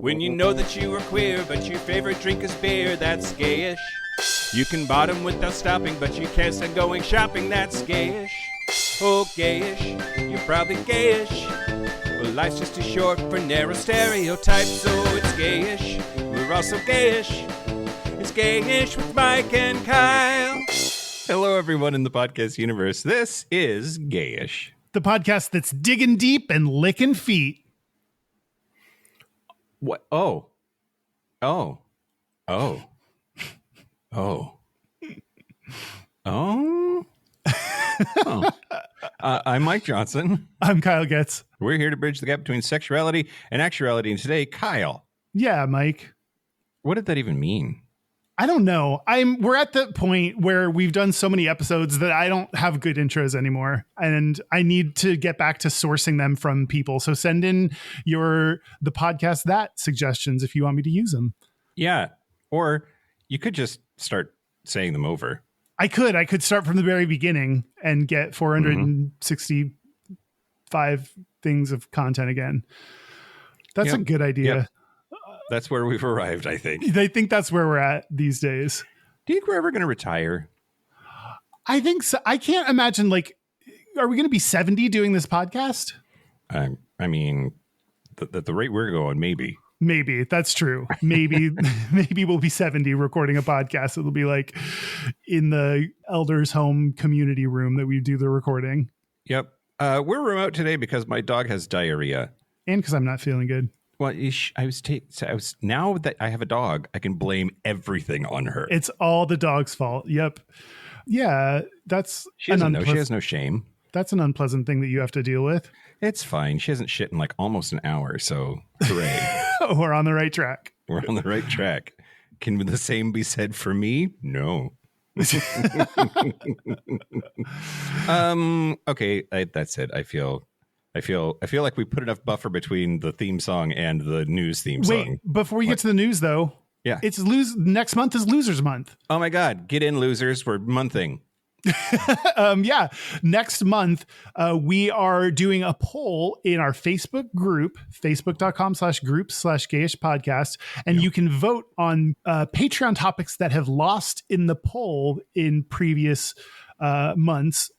When you know that you are queer, but your favorite drink is beer, that's gayish. You can bottom without stopping, but you can't stand going shopping, that's gayish. Oh, gayish, you're probably gayish. Well, life's just too short for narrow stereotypes, so it's gayish. We're also gayish. It's Gayish with Mike and Kyle. Hello, everyone in the podcast universe. This is Gayish, the podcast that's digging deep and licking feet. What? Oh. I'm Mike Johnson. I'm Kyle Getz. We're here to bridge the gap between sexuality and actuality. And today, Kyle. Yeah, Mike. What did that even mean? I don't know. We're at the point where we've done so many episodes that I don't have good intros anymore, and I need to get back to sourcing them from people. So send in the podcast that suggestions if you want me to use them. Yeah, or you could just start saying them over. I could start from the very beginning and get 465 things of content again. That's a good idea. Yep. That's where we've arrived, I think. They think that's where we're at these days. Do you think we're ever going to retire? I think so. I can't imagine, are we going to be 70 doing this podcast? I mean, the rate we're going, maybe. Maybe. That's true. Maybe we'll be 70 recording a podcast. It'll be like in the elders' home community room that we do the recording. Yep. We're remote today because my dog has diarrhea. And because I'm not feeling good. Well, now that I have a dog, I can blame everything on her. It's all the dog's fault. Yep. Yeah, she has no shame. That's an unpleasant thing that you have to deal with. It's fine. She hasn't shit in like almost an hour, so hooray. We're on the right track. We're on the right track. Can the same be said for me? No. Okay, that's it. I feel like we put enough buffer between the theme song and the news theme song. Wait, before we get to the news, though, yeah, next month is Losers Month. Oh my God, get in, losers! We're monthing. Yeah, next month we are doing a poll in our Facebook group, facebook.com/groups/Gayish podcast, and you can vote on Patreon topics that have lost in the poll in previous months.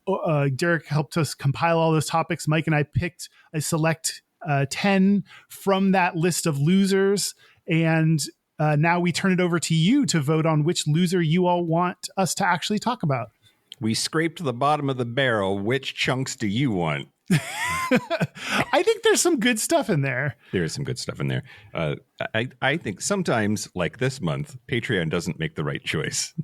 Derek helped us compile all those topics. Mike and I picked a select 10 from that list of losers, and now we turn it over to you to vote on which loser you all want us to actually talk about. We scraped the bottom of the barrel. Which chunks do you want? I think there's some good stuff in there. There is some good stuff in there. I think sometimes, like this month, Patreon doesn't make the right choice.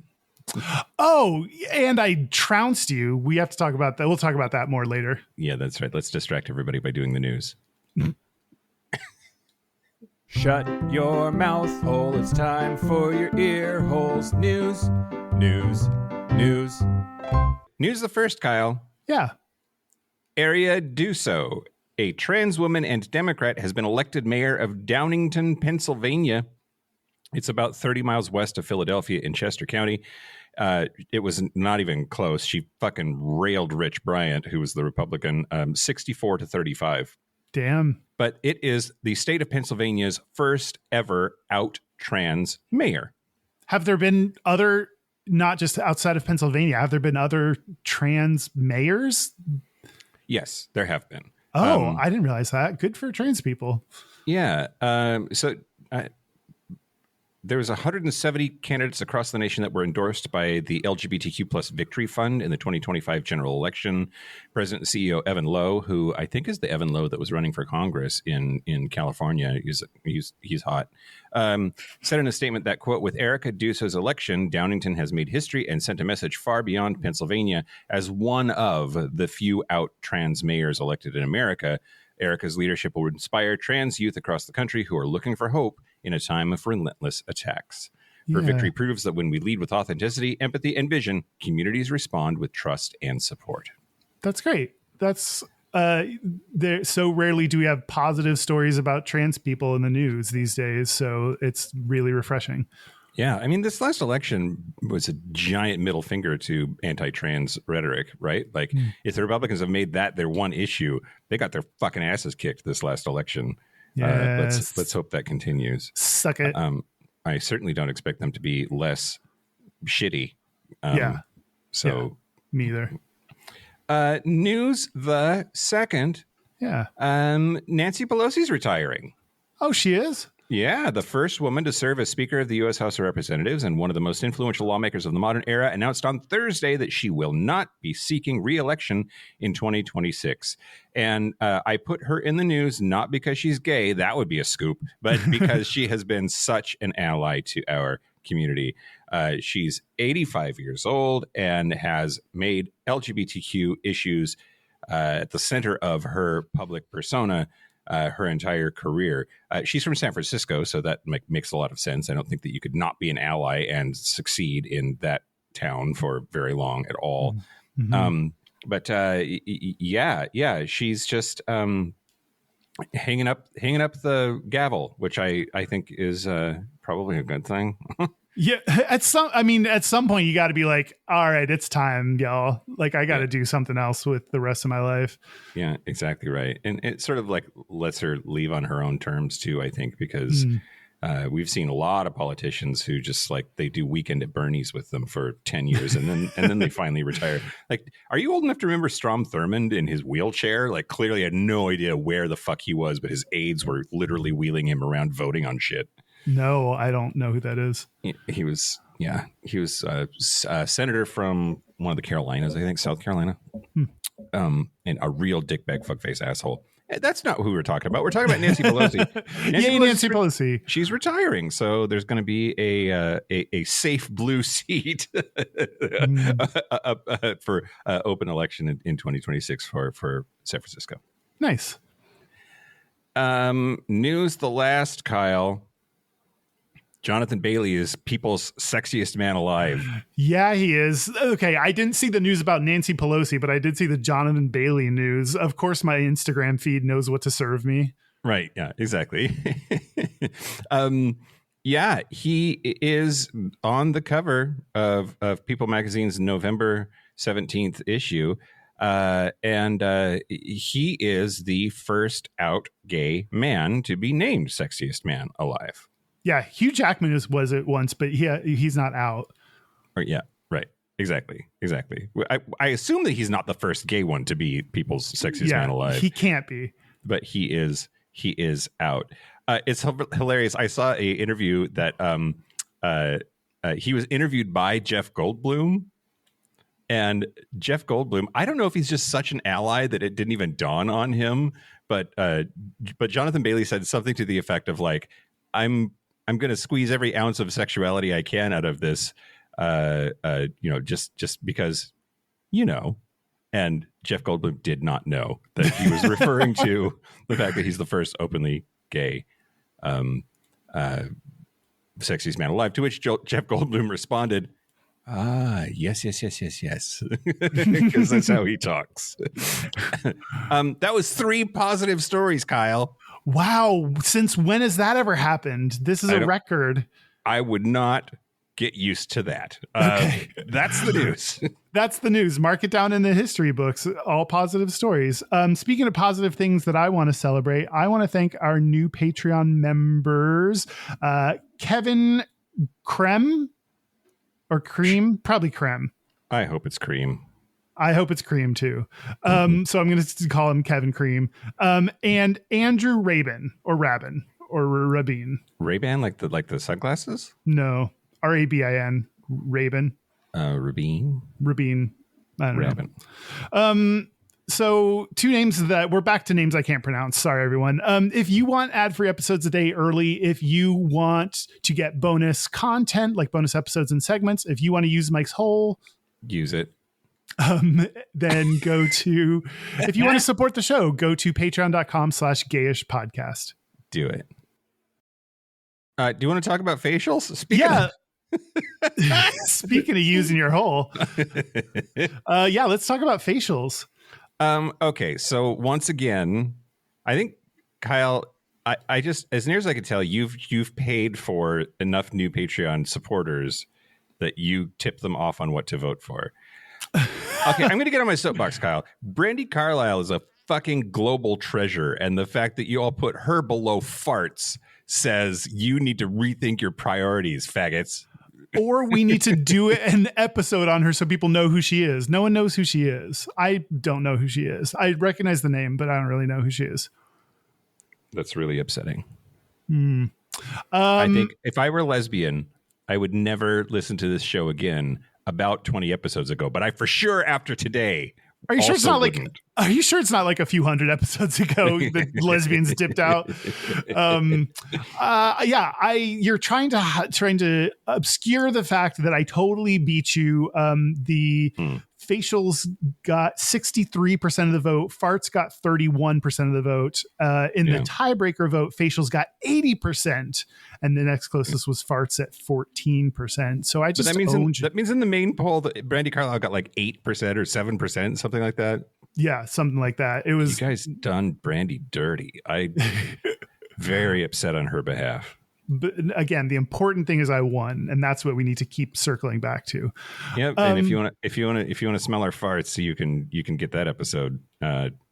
Oh, and I trounced you. We have to talk about that. We'll talk about that more later. Yeah, that's right. Let's distract everybody by doing the news. Shut your mouth hole. It's time for your ear holes. News. News the first, Kyle. Yeah. Area Duso, a trans woman and Democrat, has been elected mayor of Downingtown, Pennsylvania. It's about 30 miles west of Philadelphia in Chester County. It was not even close. She fucking railed Rich Bryant, who was the Republican, 64-35. Damn. But it is the state of Pennsylvania's first ever out trans mayor. Have there been other, not just outside of Pennsylvania, have there been other trans mayors? Yes, there have been. Oh, I didn't realize that. Good for trans people. Yeah. There was 170 candidates across the nation that were endorsed by the LGBTQ plus Victory Fund in the 2025 general election. President and CEO Evan Lowe, who I think is the Evan Lowe that was running for Congress in California, he's hot, said in a statement that, quote, with Erica Duso's election, Downingtown has made history and sent a message far beyond Pennsylvania as one of the few out trans mayors elected in America. Erica's leadership will inspire trans youth across the country who are looking for hope in a time of relentless attacks. Her victory proves that when we lead with authenticity, empathy, and vision, communities respond with trust and support. That's great. That's so rarely do we have positive stories about trans people in the news these days. So it's really refreshing. Yeah, I mean, this last election was a giant middle finger to anti-trans rhetoric, right? Like, if the Republicans have made that their one issue, they got their fucking asses kicked this last election. Yes. Let's hope that continues. Suck it. I certainly don't expect them to be less shitty. So me either. News the second. Yeah. Nancy Pelosi's retiring. Oh, she is? Yeah, the first woman to serve as Speaker of the U.S. House of Representatives and one of the most influential lawmakers of the modern era announced on Thursday that she will not be seeking re-election in 2026. And I put her in the news not because she's gay, that would be a scoop, but because she has been such an ally to our community. She's 85 years old and has made LGBTQ issues at the center of her public persona her entire career. She's from San Francisco, so that makes a lot of sense. I don't think that you could not be an ally and succeed in that town for very long at all. Mm-hmm. But yeah, she's just hanging up the gavel, which I think is probably a good thing. Yeah, at some point you got to be like, all right, it's time, y'all. Like, I got to do something else with the rest of my life. Yeah, exactly right. And it sort of like lets her leave on her own terms too, I think, because we've seen a lot of politicians who just like they do Weekend at Bernie's with them for 10 years and then they finally retire. Like, are you old enough to remember Strom Thurmond in his wheelchair? Like, clearly had no idea where the fuck he was, but his aides were literally wheeling him around voting on shit. No, I don't know who that is. He was a senator from one of the Carolinas, I think, South Carolina, and a real dickbag fuckface asshole. That's not who we're talking about. We're talking about Nancy Pelosi. Nancy Pelosi. She's retiring, so there's going to be a safe blue seat for open election in 2026 for San Francisco. Nice. News the last, Kyle. Jonathan Bailey is people's sexiest man alive. Yeah, he is. Okay, I didn't see the news about Nancy Pelosi, but I did see the Jonathan Bailey news. Of course, my Instagram feed knows what to serve me. Right. Yeah, exactly. Yeah, he is on the cover of People Magazine's November 17th issue. And he is the first out gay man to be named sexiest man alive. Yeah, Hugh Jackman was it once, but he's not out. Or, yeah, right. Exactly. I assume that he's not the first gay one to be people's sexiest man alive. He can't be. But he is out. It's hilarious. I saw a interview that he was interviewed by Jeff Goldblum. And Jeff Goldblum, I don't know if he's just such an ally that it didn't even dawn on him. But Jonathan Bailey said something to the effect of like, I'm going to squeeze every ounce of sexuality I can out of this, just because, and Jeff Goldblum did not know that he was referring to the fact that he's the first openly gay sexiest man alive, to which Jeff Goldblum responded, yes. Because that's how he talks. That was 3 positive stories, Kyle. Wow. Since when has that ever happened? This is a record. I would not get used to that. Okay. That's the news. That's the news. Mark it down in the history books. All positive stories. Speaking of positive things that I want to celebrate, I want to thank our new Patreon members, Kevin Creme or Cream, probably Creme. I hope it's Cream. I hope it's Cream too. So I'm going to call him Kevin Cream. And Andrew Rabin or Rabin or Rabin. Ray-Ban, like the sunglasses? No, Rabin. Rabin. Rabin. I don't Rabin. know. So 2 names that we're back to names I can't pronounce. Sorry, everyone. If you want ad-free episodes a day early, if you want to get bonus content like bonus episodes and segments, if you want to use Mike's hole, use it. Then go to, if you want to support the show, go to patreon.com/gayish podcast. Do it. Do you want to talk about facials? Speaking of using your hole. Let's talk about facials. Okay. So once again, I think Kyle, I just, as near as I could tell, you've paid for enough new Patreon supporters that you tip them off on what to vote for. Okay, I'm going to get on my soapbox, Kyle. Brandi Carlile is a fucking global treasure, and the fact that you all put her below farts says you need to rethink your priorities, faggots. Or we need to do an episode on her so people know who she is. No one knows who she is. I don't know who she is. I recognize the name, but I don't really know who she is. That's really upsetting. I think if I were lesbian, I would never listen to this show again about 20 episodes ago, but I for sure after today. Are you sure it's not wouldn't. like? Are you sure it's not like a few hundred episodes ago that lesbians dipped out? You're trying to obscure the fact that I totally beat you. The facials got 63% of the vote. Farts got 31% of the vote. In the tiebreaker vote, facials got 80%, and the next closest was farts at 14%. So I just that means in the main poll that Brandy Carlisle got like 8% or 7%, something like that. Yeah, something like that. It was, you guys done Brandy dirty. I very upset on her behalf. But again, the important thing is I won, and that's what we need to keep circling back to. Yep. And if you want to smell our farts, you can get that episode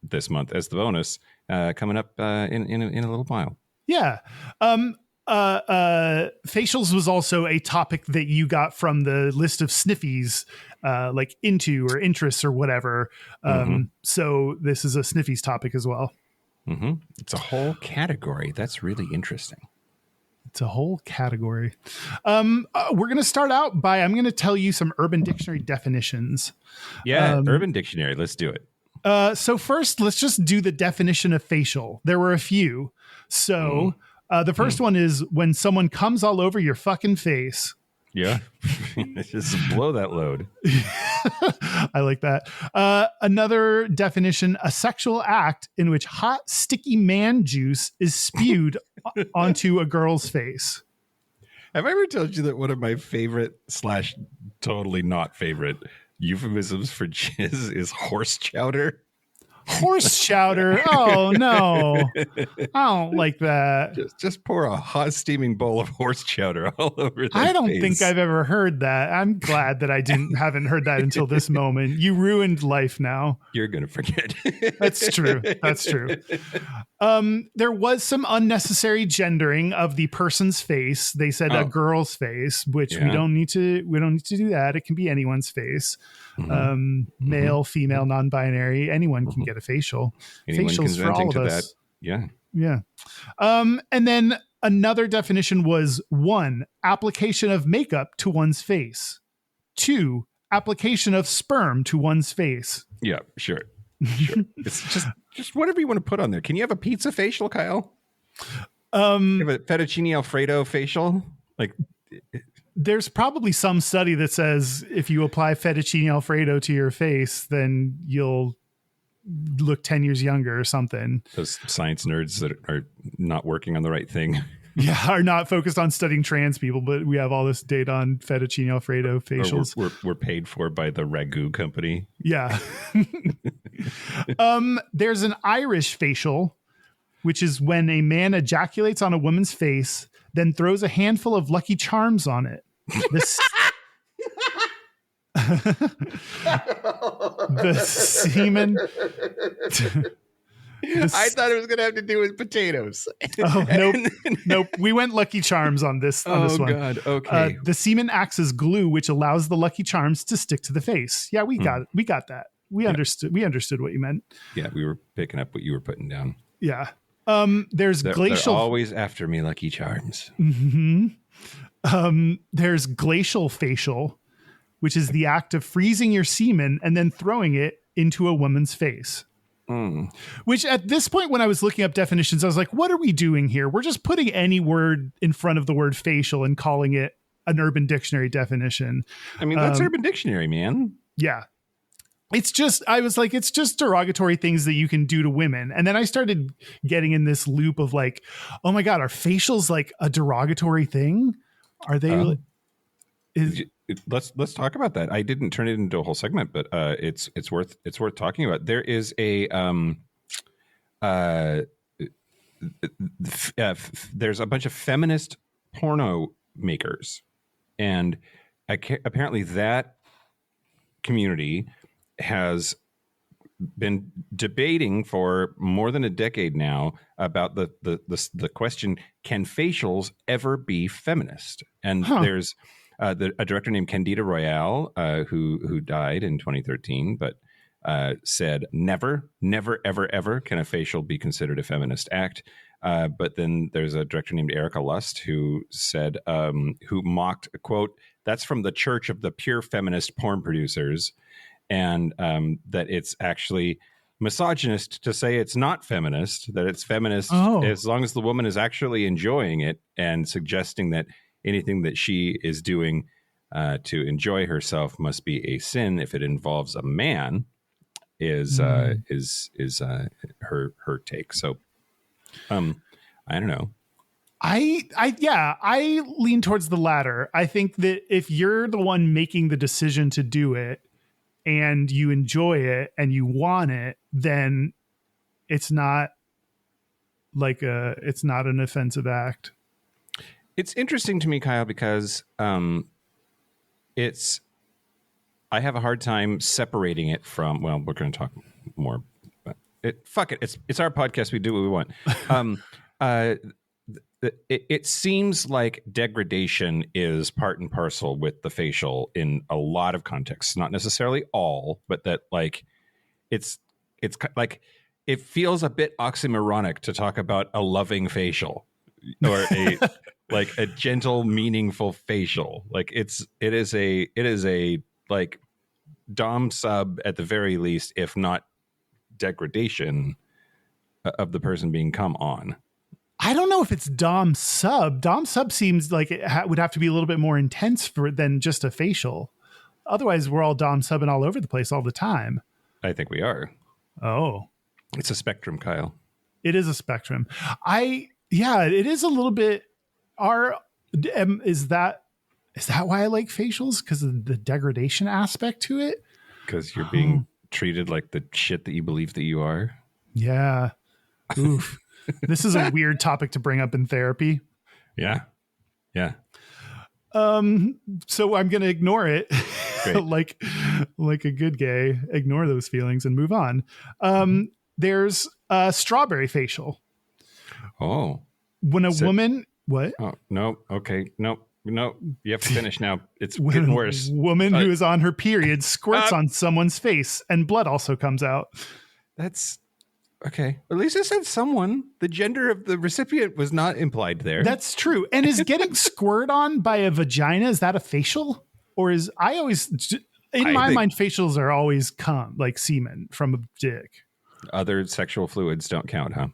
this month as the bonus coming up in a little while. Yeah. Facials was also a topic that you got from the list of sniffies, like into or interests or whatever. So this is a sniffies topic as well. It's a whole category. That's really interesting. It's a whole category. We're going to start out by, I'm going to tell you some Urban Dictionary definitions. Yeah. Urban Dictionary. Let's do it. So first, let's just do the definition of facial. There were a few. So the first one is when someone comes all over your fucking face. Yeah. Just blow that load. I like that. Another definition, a sexual act in which hot, sticky man juice is spewed onto a girl's face. Have I ever told you that one of my favorite / totally not favorite euphemisms for jizz is horse chowder? Horse chowder. Oh no, I don't like that. Just pour a hot steaming bowl of horse chowder all over. I don't face. think I've ever heard that. I'm glad that I haven't heard that until this moment. You ruined life now. You're gonna forget. That's true. That's true. There was some unnecessary gendering of the person's face. They said a girl's face, which we don't need to do that. It can be anyone's face. Male, female, non-binary, anyone can get a facial. Anyone Facials for all of us. That. Yeah. And then another definition was 1, application of makeup to one's face. 2, application of sperm to one's face. Yeah, sure. It's just whatever you want to put on there. Can you have a pizza facial, Kyle? You have a fettuccine Alfredo facial? Like, there's probably some study that says if you apply fettuccine Alfredo to your face, then you'll look 10 years younger or something. Those science nerds that are not working on the right thing. Yeah, are not focused on studying trans people, but we have all this data on fettuccine Alfredo facials. We're paid for by the ragu company. Yeah. There's an Irish facial, which is when a man ejaculates on a woman's face, then throws a handful of Lucky Charms on it. The semen. I thought it was going to have to do with potatoes. Oh, nope. We went Lucky Charms on this one. Oh, God. Okay. The semen acts as glue, which allows the Lucky Charms to stick to the face. Yeah, we got it. We got that. We understood what you meant. Yeah, we were picking up what you were putting down. Yeah. There's glacial. They're always after me, Lucky Charms. There's glacial facial, which is the act of freezing your semen and then throwing it into a woman's face. Which at this point, when I was looking up definitions, I was like, what are we doing here? We're just putting any word in front of the word facial and calling it an Urban Dictionary definition. I mean, that's Urban Dictionary, man. Yeah. I was like, it's just derogatory things that you can do to women. And then I started getting in this loop of like, oh my God, are facials like a derogatory thing? Are they? Let's talk about that. I didn't turn it into a whole segment, but it's worth talking about. There is there's a bunch of feminist porno makers, and apparently that community has been debating for more than a decade now about the question: can facials ever be feminist? And there's a director named Candida Royale who died in 2013, but said never, ever, ever can a facial be considered a feminist act. But then there's a director named Erica Lust who said, who mocked, quote, "That's from the Church of the Pure Feminist Porn Producers." And that it's actually misogynist to say it's not feminist, that it's feminist as long as the woman is actually enjoying it, and suggesting that anything that she is doing to enjoy herself must be a sin if it involves a man is her take. So I don't know. I lean towards the latter. I think that if you're the one making the decision to do it, and you enjoy it and you want it, then it's not an offensive act. It's interesting to me, Kyle, because I have a hard time separating it from, well, we're going to talk more, but fuck it. It's our podcast. We do what we want. It seems like degradation is part and parcel with the facial in a lot of contexts, not necessarily all, but that like it's like it feels a bit oxymoronic to talk about a loving facial or a like a gentle, meaningful facial. Like it is a like dom sub at the very least, if not degradation of the person being come on. I don't know if it's dom sub. Dom sub seems like it would have to be a little bit more intense than just a facial. Otherwise, we're all dom subbing all over the place all the time. I think we are. Oh, it's a spectrum, Kyle. It is a spectrum. It is a little bit. Is that why I like facials? Because of the degradation aspect to it? Because you're being treated like the shit that you believe that you are. Yeah. Oof. This is a weird topic to bring up in therapy. Yeah. Yeah. So I'm going to ignore it. like a good gay, ignore those feelings and move on. There's a strawberry facial. Oh. When a woman, what? Oh, no. Okay. No. You have to finish now. It's getting worse. Woman who is on her period squirts on someone's face and blood also comes out. That's okay. At least it said someone. The gender of the recipient was not implied there. That's true. And is getting squirted on by a vagina, is that a facial? Or in my mind, facials are always like semen from a dick. Other sexual fluids don't count, huh?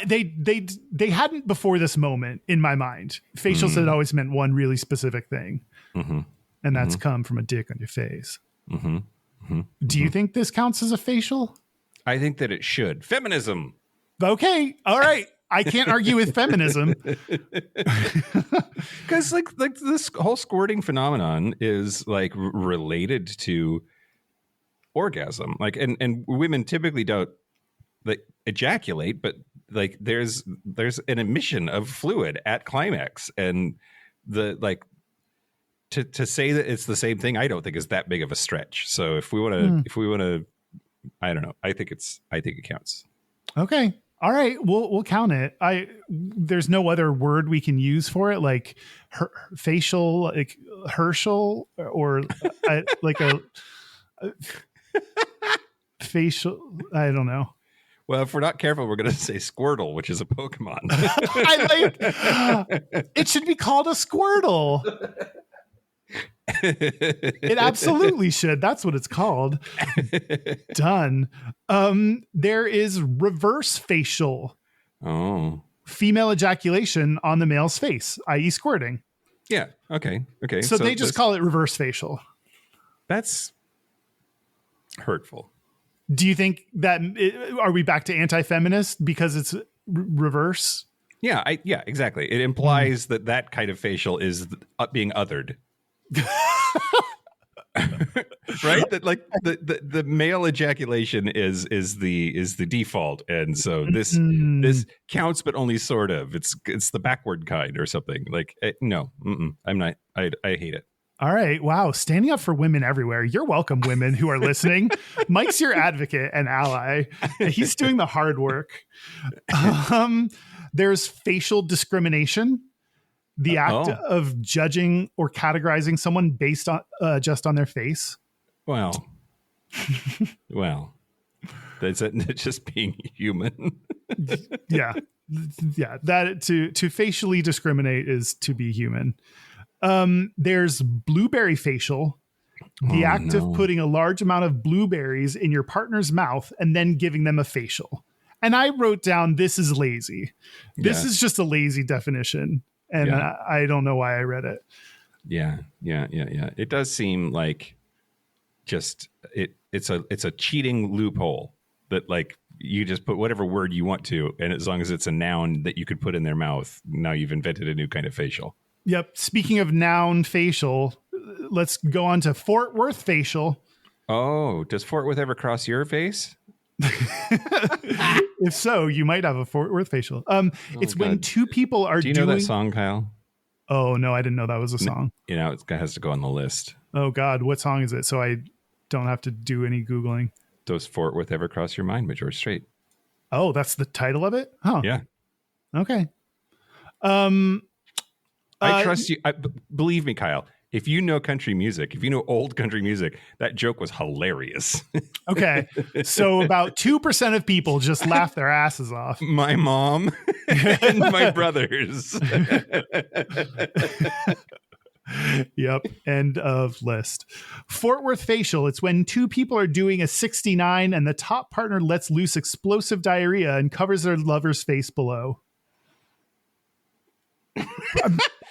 They hadn't before this moment in my mind. Facials had always meant one really specific thing. Mm-hmm. And that's come from a dick on your face. Mm-hmm. Mm-hmm. Do you think this counts as a facial? I think that it should. Feminism. Okay. All right. I can't argue with feminism. Because like this whole squirting phenomenon is like related to orgasm. Like and women typically don't like ejaculate, but like there's an emission of fluid at climax, and the like to say that it's the same thing, I don't think is that big of a stretch. So if we want to, I don't know. I think it counts. Okay. All right. We'll count it. There's no other word we can use for it, like facial, like Herschel, or like a facial. I don't know. Well, if we're not careful, we're going to say Squirtle, which is a Pokemon. It should be called a Squirtle. It absolutely should. That's what it's called. Done. There is reverse facial. Oh. Female ejaculation on the male's face, i.e. squirting. Yeah. Okay. So they just call it reverse facial. That's hurtful. Do you think that are we back to anti-feminist because it's reverse? Yeah. Yeah, exactly. It implies that kind of facial is being othered. Right, that like the male ejaculation is the default, and so this counts, but only sort of. It's the backward kind or something. Like no, I'm not. I hate it. All right. Wow. Standing up for women everywhere. You're welcome, women who are listening. Mike's your advocate and ally. He's doing the hard work. There's facial discrimination, the act of judging or categorizing someone based on just on their face. Well, that's just being human. Yeah. That to facially discriminate is to be human. There's blueberry facial, the act of putting a large amount of blueberries in your partner's mouth and then giving them a facial. And I wrote down, this is lazy. This is just a lazy definition. And I don't know why I read it. Yeah. It does seem like just it's a cheating loophole that like you just put whatever word you want to, and as long as it's a noun that you could put in their mouth, now you've invented a new kind of facial. Yep. Speaking of noun facial, let's go on to Fort Worth facial. Oh, does Fort Worth ever cross your face? If so, you might have a Fort Worth facial. It's God. When two people are doing... Do you know that song, Kyle? Oh, no, I didn't know that was a song. You know, it has to go on the list. Oh, God. What song is it? So I don't have to do any Googling. Does Fort Worth ever cross your mind by George Strait? Oh, that's the title of it? Huh. Yeah. Okay. I trust you. Believe me, Kyle, if you know country music, if you know old country music, that joke was hilarious. Okay. So about 2% of people just laugh their asses off. My mom and my brothers. Yep. End of list. Fort Worth facial. It's when two people are doing a 69 and the top partner lets loose explosive diarrhea and covers their lover's face below.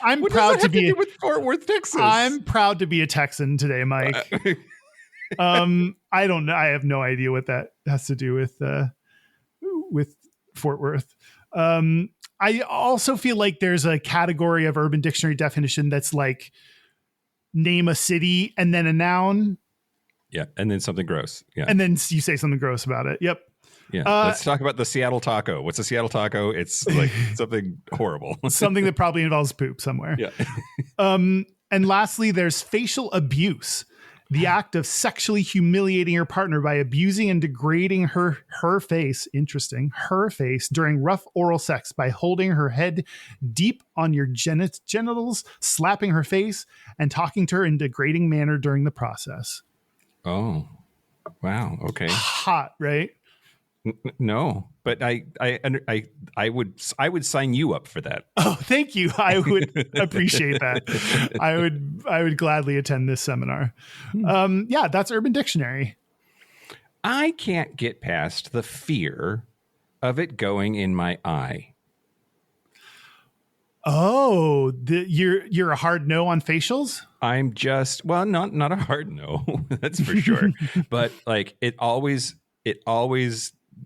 I'm what proud does that to have be to do with Fort Worth, Texas. I'm proud to be a Texan today, Mike. I don't know. I have no idea what that has to do with Fort Worth. I also feel like there's a category of Urban Dictionary definition that's like name a city and then a noun. Yeah. And then something gross. Yeah. And then you say something gross about it. Yep. Yeah. Let's talk about the Seattle taco. What's a Seattle taco? It's like something horrible. Something that probably involves poop somewhere. Yeah. And lastly, there's facial abuse. The act of sexually humiliating your partner by abusing and degrading her face, her face during rough oral sex by holding her head deep on your genitals, slapping her face, and talking to her in a degrading manner during the process. Oh, wow. Okay. Hot, right? No, but I would sign you up for that. Oh, thank you. I would appreciate that. I would gladly attend this seminar. Yeah, that's Urban Dictionary. I can't get past the fear of it going in my eye. Oh, you're a hard no on facials? I'm just not a hard no, that's for sure. But like it always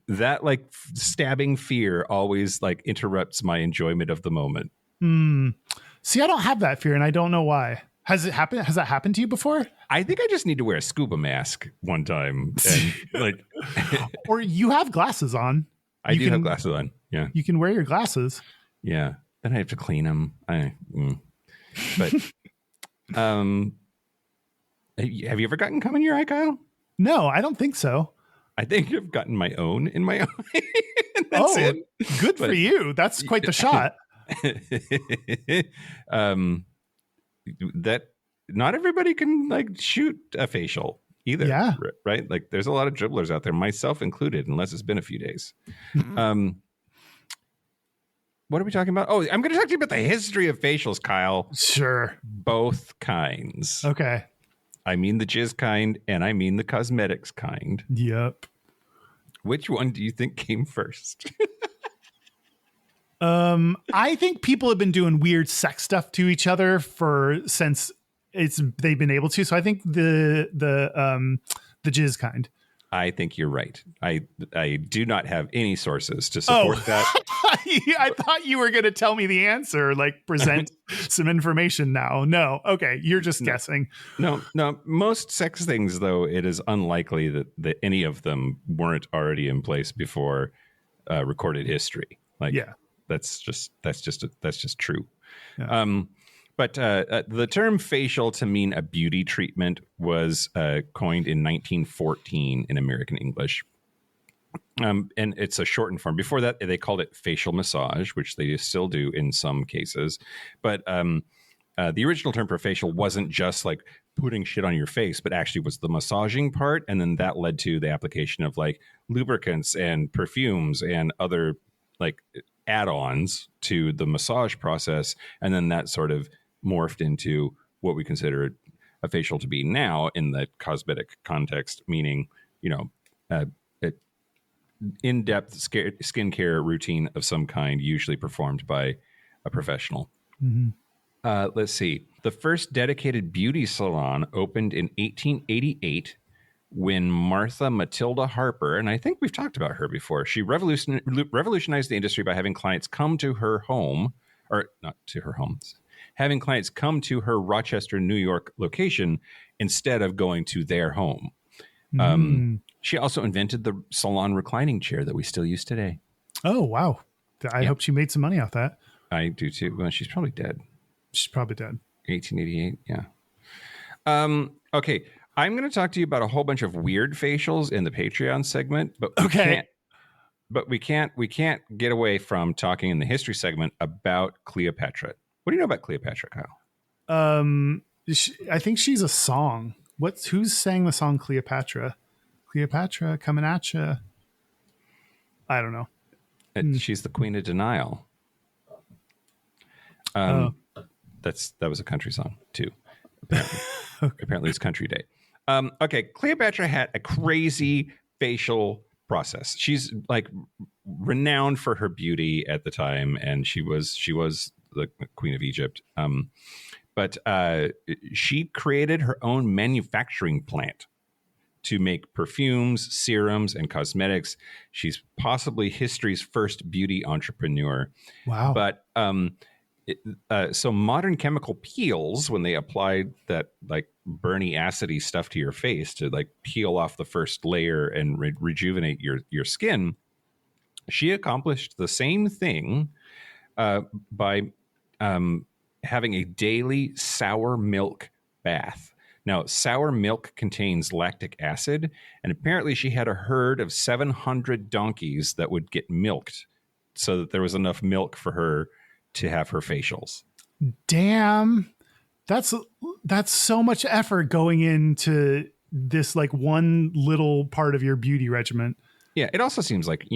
that like stabbing fear always like interrupts my enjoyment of the moment. See, I don't have that fear and I don't know why. Has it happened? Has that happened to you before? I think I just need to wear a scuba mask one time. And like, or you have glasses on. I do have glasses on. Yeah. You can wear your glasses. Yeah. Then I have to clean them. But, have you ever gotten cum in your eye, Kyle? No, I don't think so. I think I've gotten my own in my eye. That's it. Good for you. That's quite the shot. That not everybody can like shoot a facial either. Yeah. Right. Like there's a lot of dribblers out there, myself included, unless it's been a few days. What are we talking about? Oh, I'm going to talk to you about the history of facials, Kyle. Sure. Both kinds. Okay. I mean the jizz kind and I mean the cosmetics kind. Yep. Which one do you think came first? I think people have been doing weird sex stuff to each other since they've been able to. So I think the jizz kind. I think you're right. I do not have any sources to support that. I thought you were going to tell me the answer, like present some information now. No. Okay. You're just guessing. No. Most sex things, though, it is unlikely that any of them weren't already in place before recorded history. Like, yeah, that's just true. Yeah. But the term facial to mean a beauty treatment was coined in 1914 in American English. And it's a shortened form. Before that, they called it facial massage, which they still do in some cases. But the original term for facial wasn't just like putting shit on your face, but actually was the massaging part. And then that led to the application of like lubricants and perfumes and other like add-ons to the massage process. And then that sort of morphed into what we consider a facial to be now in the cosmetic context, meaning, in-depth skincare routine of some kind, usually performed by a professional. Mm-hmm. Let's see. The first dedicated beauty salon opened in 1888 when Martha Matilda Harper, and I think we've talked about her before, she revolutionized the industry by having clients come to her home, or not to her homes, having clients come to her Rochester, New York location instead of going to their home. She also invented the salon reclining chair that we still use today. Oh, wow. I hope she made some money off that. I do too. Well, she's probably dead. She's probably dead. 1888. Yeah. Okay. I'm going to talk to you about a whole bunch of weird facials in the Patreon segment, but we can't get away from talking in the history segment about Cleopatra. What do you know about Cleopatra, Kyle? I think she's a song. Who's sang the song Cleopatra? Cleopatra coming at you. I don't know. She's the queen of denial. That was a country song too. Apparently, apparently it's Country Day. Okay, Cleopatra had a crazy facial process. She's like renowned for her beauty at the time, and she was the queen of Egypt. But she created her own manufacturing plant to make perfumes, serums, and cosmetics. She's possibly history's first beauty entrepreneur. Wow. But so modern chemical peels, when they applied that like burny acidy stuff to your face to like peel off the first layer and rejuvenate your skin, she accomplished the same thing by having a daily sour milk bath. Now, sour milk contains lactic acid, and apparently she had a herd of 700 donkeys that would get milked so that there was enough milk for her to have her facials. Damn. That's so much effort going into this like one little part of your beauty regimen. Yeah, it also seems like,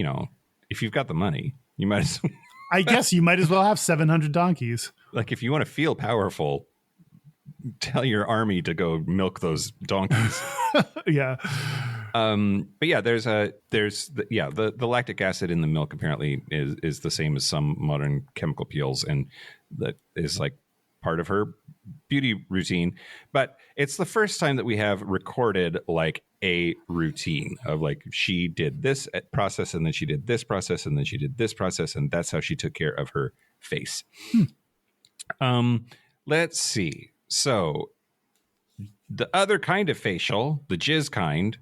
if you've got the money, you might as well. I guess you might as well have 700 donkeys. Like if you want to feel powerful, tell your army to go milk those donkeys. Yeah. But yeah, the lactic acid in the milk apparently is the same as some modern chemical peels, and that is like part of her beauty routine. But it's the first time that we have recorded like a routine of like she did this process and then she did this process and then she did this process, and that's how she took care of her face. Let's see. So the other kind of facial, the jizz kind,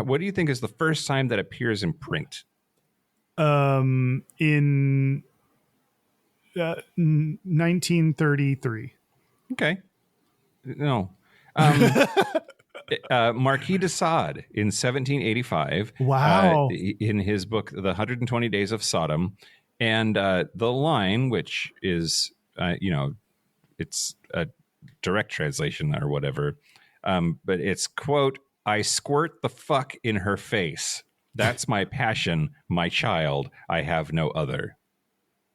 what do you think is the first time that appears in print? In 1933. Okay. No. Marquis de Sade in 1785. Wow. In his book, The 120 Days of Sodom. And the line, which is, it's a direct translation or whatever, but it's, quote, "I squirt the fuck in her face. That's my passion, my child. I have no other."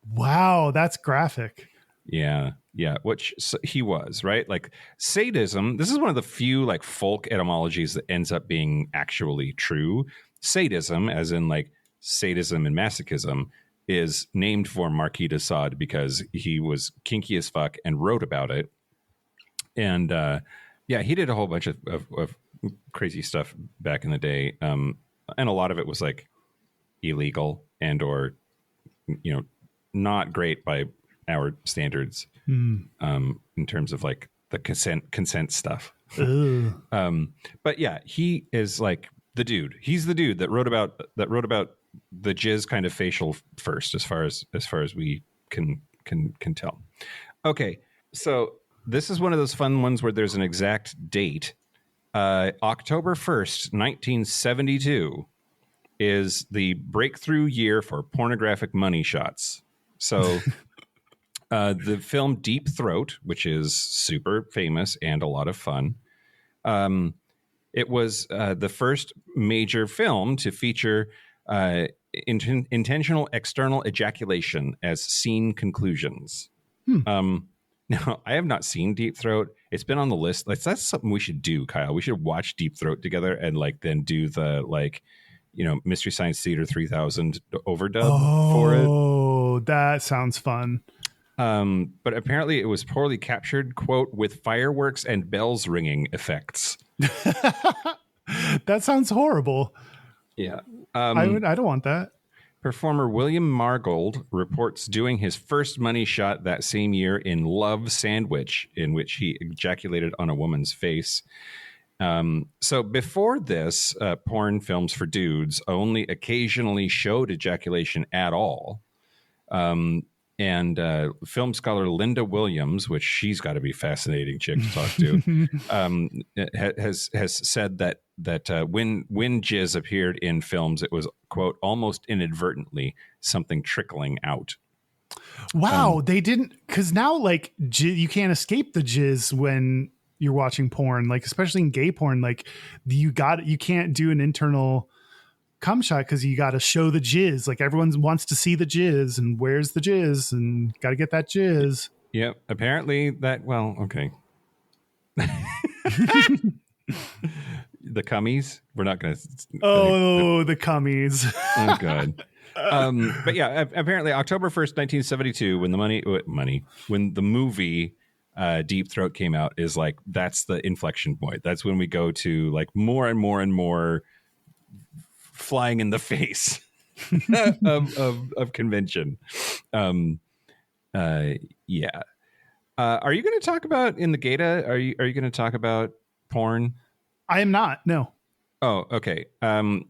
Wow, that's graphic. Yeah, which he was, right? Like sadism, this is one of the few like folk etymologies that ends up being actually true. Sadism, as in like sadism and masochism, is named for Marquis de Sade because he was kinky as fuck and wrote about it. And he did a whole bunch of crazy stuff back in the day. And a lot of it was like illegal and or, not great by our standards in terms of like the consent stuff. But yeah, he is like the dude. He's the dude that wrote about the jizz kind of facial first, as far as we can tell. Okay. So this is one of those fun ones where there's an exact date. October 1st, 1972 is the breakthrough year for pornographic money shots. So the film Deep Throat, which is super famous and a lot of fun, it was the first major film to feature intentional external ejaculation as scene conclusions. Now, I have not seen Deep Throat. It's been on the list. That's something we should do, Kyle. We should watch Deep Throat together and then do the Mystery Science Theater 3000 overdub for it. Oh, that sounds fun. But apparently it was poorly captured, quote, with fireworks and bells ringing effects. That sounds horrible. Yeah. I don't want that. Performer William Margold reports doing his first money shot that same year in Love Sandwich, in which he ejaculated on a woman's face. So before this, porn films for dudes only occasionally showed ejaculation at all. And film scholar Linda Williams, which she's got to be a fascinating chick to talk to, has said that when jizz appeared in films, it was, quote, almost inadvertently something trickling out. Wow, they didn't, because now you can't escape the jizz when you're watching porn, especially in gay porn. You can't do an internal cum shot because you got to show the jizz. Everyone wants to see the jizz, and where's the jizz, and got to get that jizz. Yep. Apparently okay. The cummies. We're not going to. The cummies. Oh God. But yeah, apparently October 1st, 1972, when the movie Deep Throat came out, is that's the inflection point. That's when we go to more and more and more flying in the face of convention. Yeah. Are you going to talk about in the Gata? Are you going to talk about porn? I am not. No. Oh, okay. I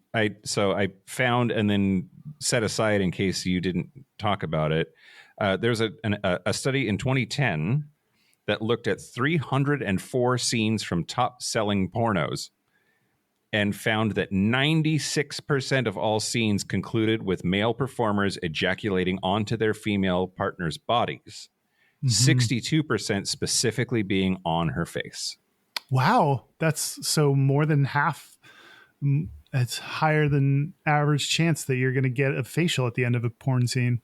found and then set aside in case you didn't talk about it. There's a study in 2010 that looked at 304 scenes from top selling pornos and found that 96% of all scenes concluded with male performers ejaculating onto their female partners' bodies. 62% specifically being on her face. Wow. That's so more than half. It's higher than average chance that you're going to get a facial at the end of a porn scene.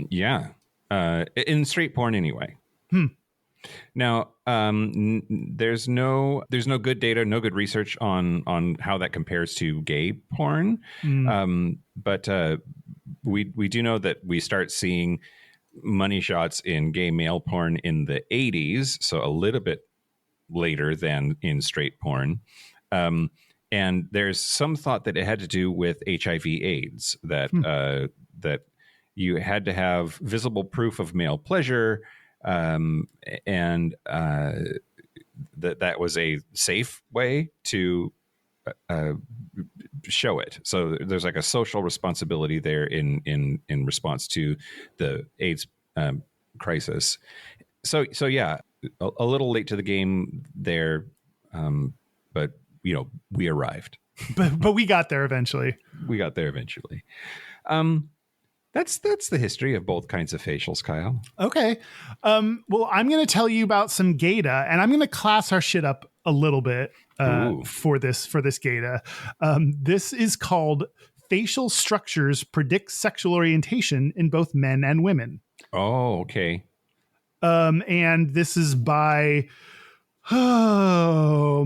Yeah. In straight porn anyway. Now, there's no good data, no good research on how that compares to gay porn. But we do know that we start seeing money shots in gay male porn in the 80s, so a little bit later than in straight porn. And there's some thought that it had to do with HIV/AIDS, that you had to have visible proof of male pleasure, and that was a safe way to show it. So there's a social responsibility there in response to the AIDS crisis. So yeah, a little late to the game there, but we arrived. But we got there eventually. That's the history of both kinds of facials, Kyle. Okay. Well, I'm going to tell you about some Gata, and I'm going to class our shit up a little bit for this Gata. This is called Facial Structures Predict Sexual Orientation in Both Men and Women. Oh, okay. And this is by Malvina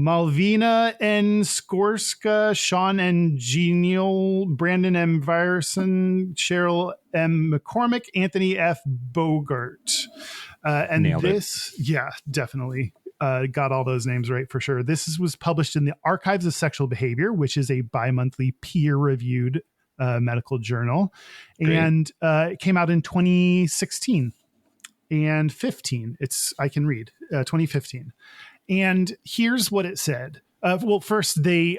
N. Skorska, Sean N. Genial, Brandon M. Vyerson, Cheryl M. McCormick, Anthony F. Bogart. And Nailed this, it. Yeah, definitely. Got all those names right for sure. This was published in the Archives of Sexual Behavior, which is a bi-monthly peer-reviewed medical journal. Great. And it came out in 2016 and 15. I can read 2015. And here's what it said. Well, first they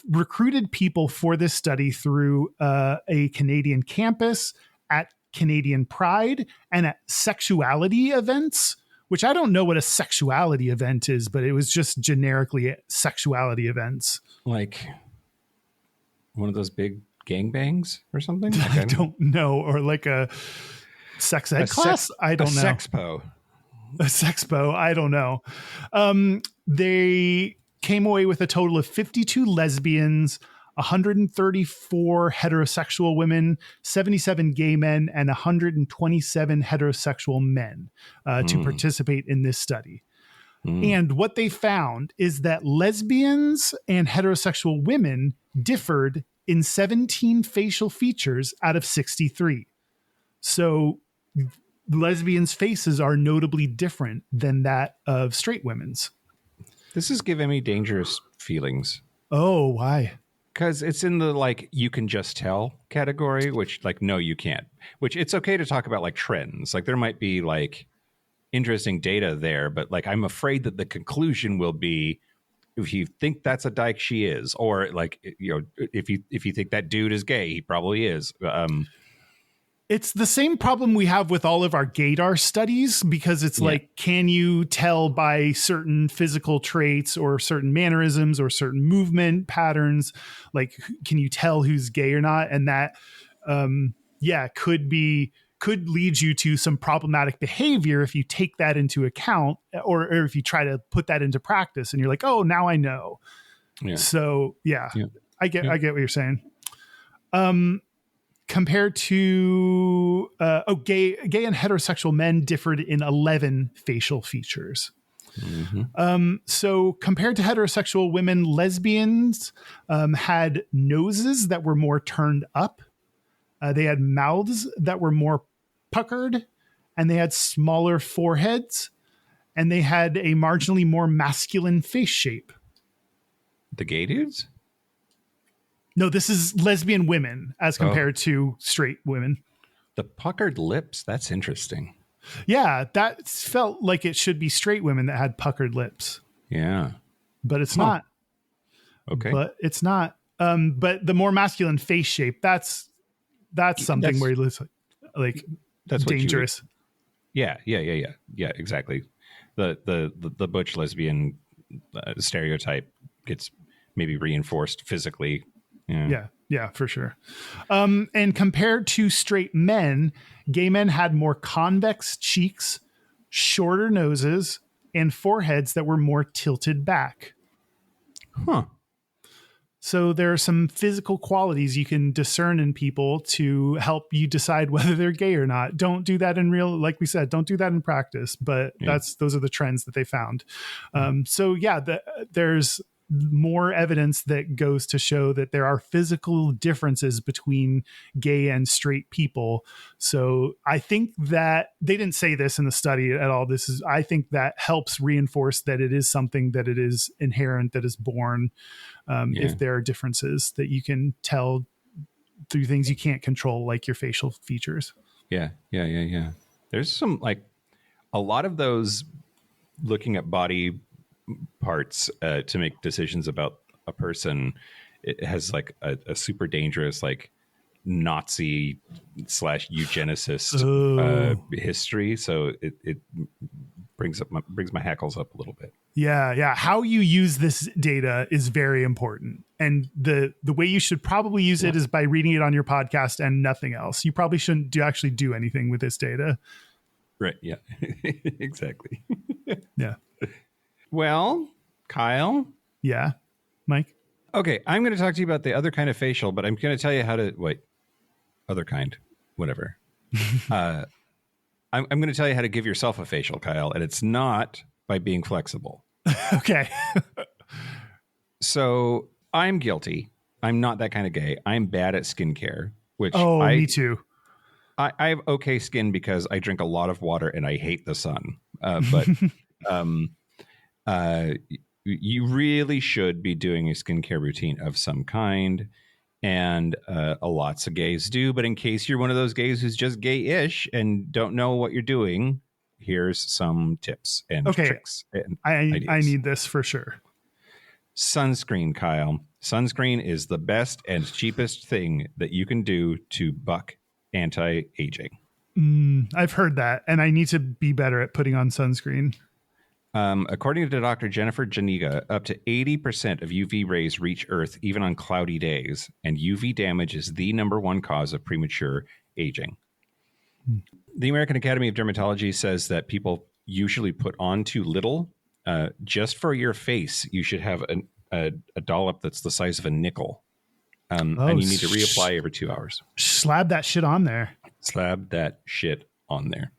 recruited people for this study through a Canadian campus at Canadian Pride and at sexuality events, which I don't know what a sexuality event is, but it was just generically sexuality events. Like one of those big gangbangs or something? I don't know. Or like a sex ed class? I don't know. A sexpo. A sexpo. I don't know. They came away with a total of 52 lesbians, 134 heterosexual women, 77 gay men, and 127 heterosexual men to participate in this study. And what they found is that lesbians and heterosexual women differed in 17 facial features out of 63. So lesbians' faces are notably different than that of straight women's. This is giving me dangerous feelings. Oh, why? Because it's in the like you can just tell category, which like no, you can't. Which it's okay to talk about like trends. Like there might be like interesting data there, but like I'm afraid that the conclusion will be if you think that's a dyke, she is, or like if you think that dude is gay, he probably is. It's the same problem we have with all of our gaydar studies, because it's like, can you tell by certain physical traits or certain mannerisms or certain movement patterns? Like, can you tell who's gay or not? And that, could lead you to some problematic behavior if you take that into account, or if you try to put that into practice and you're like, oh, now I know. Yeah. So I get what you're saying. Compared to gay and heterosexual men differed in 11 facial features. So compared to heterosexual women, lesbians had noses that were more turned up. They had mouths that were more puckered, and they had smaller foreheads, and they had a marginally more masculine face shape. The gay dudes? No, this is lesbian women as compared to straight women. The puckered lips, that's interesting. Yeah, that felt like it should be straight women that had puckered lips. Yeah. But it's not. Okay. But it's not. But the more masculine face shape, that's something where you listen like that's dangerous. Yeah, exactly. The butch lesbian stereotype gets maybe reinforced physically. Yeah, for sure. And compared to straight men, gay men had more convex cheeks, shorter noses, and foreheads that were more tilted back. So there are some physical qualities you can discern in people to help you decide whether they're gay or not. Don't do that in like we said, don't do that in practice, but those are the trends that they found. There's more evidence that goes to show that there are physical differences between gay and straight people. So I think that they didn't say this in the study at all. I think that helps reinforce that it is something that it is inherent, that is born. If there are differences that you can tell through things you can't control, like your facial features. Yeah. There's some like a lot of those looking at body parts to make decisions about a person. It has like a super dangerous like Nazi / eugenicist history. So it brings my hackles up a little bit. Yeah. How you use this data is very important. And the way you should probably use it is by reading it on your podcast and nothing else. You probably shouldn't actually do anything with this data. Right. Yeah, exactly. Yeah. Well, Kyle. Yeah. Mike. Okay. I'm going to talk to you about the other kind of facial, but I'm going to tell you how to other kind, whatever. I'm going to tell you how to give yourself a facial, Kyle, and it's not by being flexible. Okay. So I'm guilty. I'm not that kind of gay. I'm bad at skincare, which me too. I have okay skin because I drink a lot of water and I hate the sun. But you really should be doing a skincare routine of some kind. And lots of gays do. But in case you're one of those gays who's just gay-ish and don't know what you're doing, here's some tips and tricks. And I need this for sure. Sunscreen, Kyle. Sunscreen is the best and cheapest thing that you can do to buck anti-aging. I've heard that, and I need to be better at putting on sunscreen. According to Dr. Jennifer Janiga, up to 80% of UV rays reach Earth even on cloudy days, and UV damage is the number one cause of premature aging. The American Academy of Dermatology says that people usually put on too little. Just for your face, you should have a dollop that's the size of a nickel. And you need to reapply every 2 hours. Slab that shit on there. Slab that shit on there.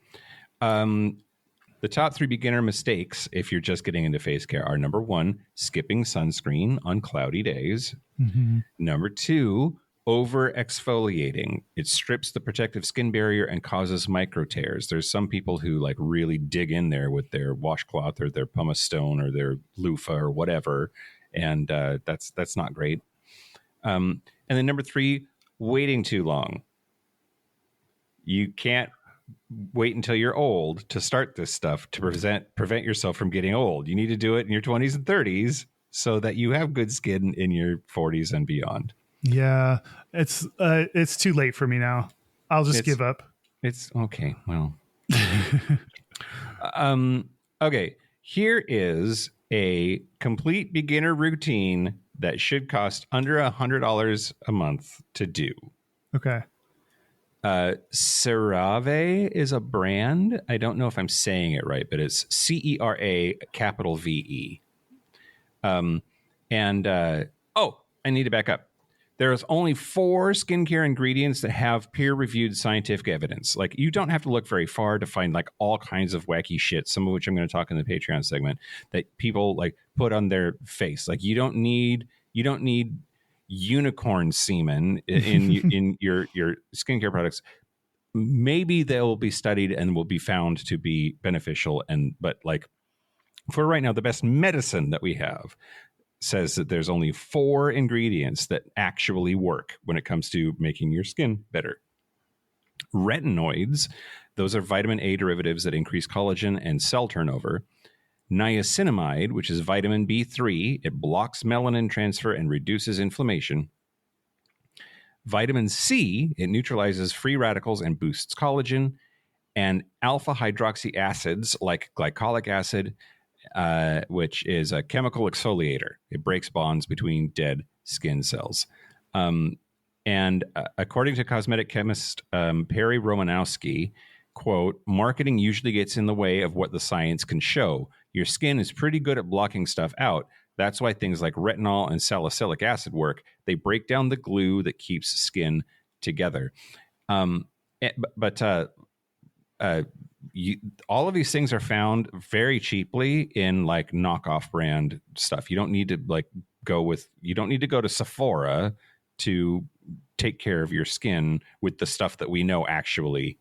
The top 3 beginner mistakes, if you're just getting into face care, are number 1, skipping sunscreen on cloudy days. Mm-hmm. Number 2, over exfoliating. It strips the protective skin barrier and causes micro tears. There's some people who like really dig in there with their washcloth or their pumice stone or their loofah or whatever, and that's not great. And then number 3, waiting too long. You can't wait until you're old to start this stuff to prevent yourself from getting old. You need to do it in your 20s and 30s so that you have good skin in your 40s and beyond. Yeah, it's too late for me now. I'll just give up. It's okay. Well, okay. Here is a complete beginner routine that should cost under $100 a month to do. Okay. CeraVe is a brand. I don't know if I'm saying it right, but it's CERA capital VE. I need to back up. There's only 4 skincare ingredients that have peer-reviewed scientific evidence. Like, you don't have to look very far to find like all kinds of wacky shit, some of which I'm going to talk in the Patreon segment, that people like put on their face. Like, you don't need unicorn semen in your skincare products. Maybe they'll be studied and will be found to be beneficial. But like, for right now, the best medicine that we have says that there's only 4 ingredients that actually work when it comes to making your skin better. Retinoids, those are vitamin A derivatives that increase collagen and cell turnover. Niacinamide, which is vitamin B3, it blocks melanin transfer and reduces inflammation. Vitamin C, it neutralizes free radicals and boosts collagen. And alpha hydroxy acids like glycolic acid, which is a chemical exfoliator. It breaks bonds between dead skin cells. And according to cosmetic chemist Perry Romanowski, quote, marketing usually gets in the way of what the science can show. Your skin is pretty good at blocking stuff out. That's why things like retinol and salicylic acid work. They break down the glue that keeps skin together. All of these things are found very cheaply in like knockoff brand stuff. You don't need to you don't need to go to Sephora to take care of your skin with the stuff that we know actually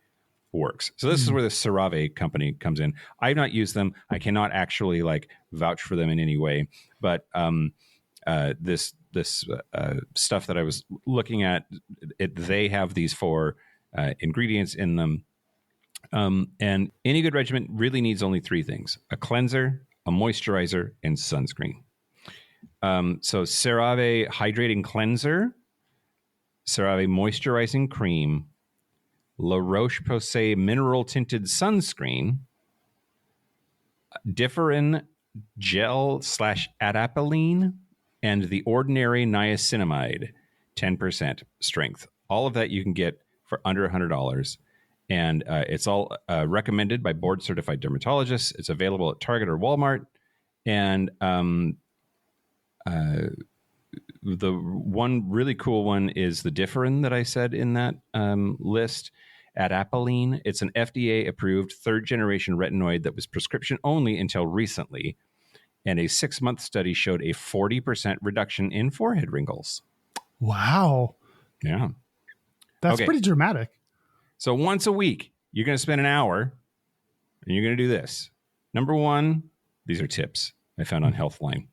works. So this is where the CeraVe company comes in. I've not used them. I cannot actually like vouch for them in any way, but this stuff that I was looking at, they have these 4 ingredients in them. And any good regimen really needs only 3 things: a cleanser, a moisturizer, and sunscreen. So CeraVe Hydrating Cleanser, CeraVe Moisturizing Cream, La Roche-Posay Mineral Tinted Sunscreen, Differin Gel /Adapalene, and the Ordinary Niacinamide, 10% strength. All of that you can get for under $100. And it's all recommended by board-certified dermatologists. It's available at Target or Walmart. And the one really cool one is the Differin that I said in that list, Adapalene. It's an FDA-approved 3rd-generation retinoid that was prescription only until recently. And a 6-month study showed a 40% reduction in forehead wrinkles. Wow. Yeah. That's pretty dramatic. So once a week, you're going to spend an hour and you're going to do this. Number 1, these are tips I found on Healthline.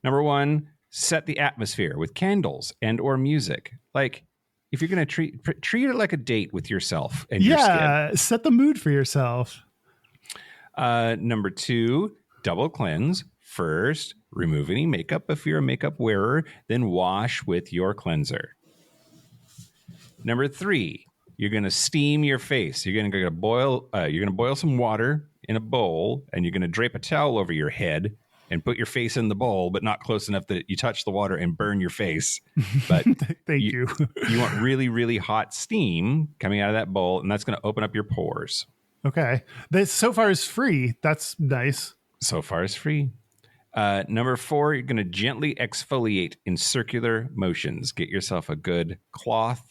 Number 1, set the atmosphere with candles and or music. Like, if you're going to treat it like a date with yourself and your skin. Yeah, set the mood for yourself. Number 2, double cleanse. First, remove any makeup if you're a makeup wearer, then wash with your cleanser. Number 3, you're going to steam your face. You're going to boil some water in a bowl, and you're going to drape a towel over your head and put your face in the bowl, but not close enough that you touch the water and burn your face. But Thank you. You want really, really hot steam coming out of that bowl, and that's going to open up your pores. Okay. This so far is free. That's nice. So far is free. Number 4, you're going to gently exfoliate in circular motions. Get yourself a good cloth.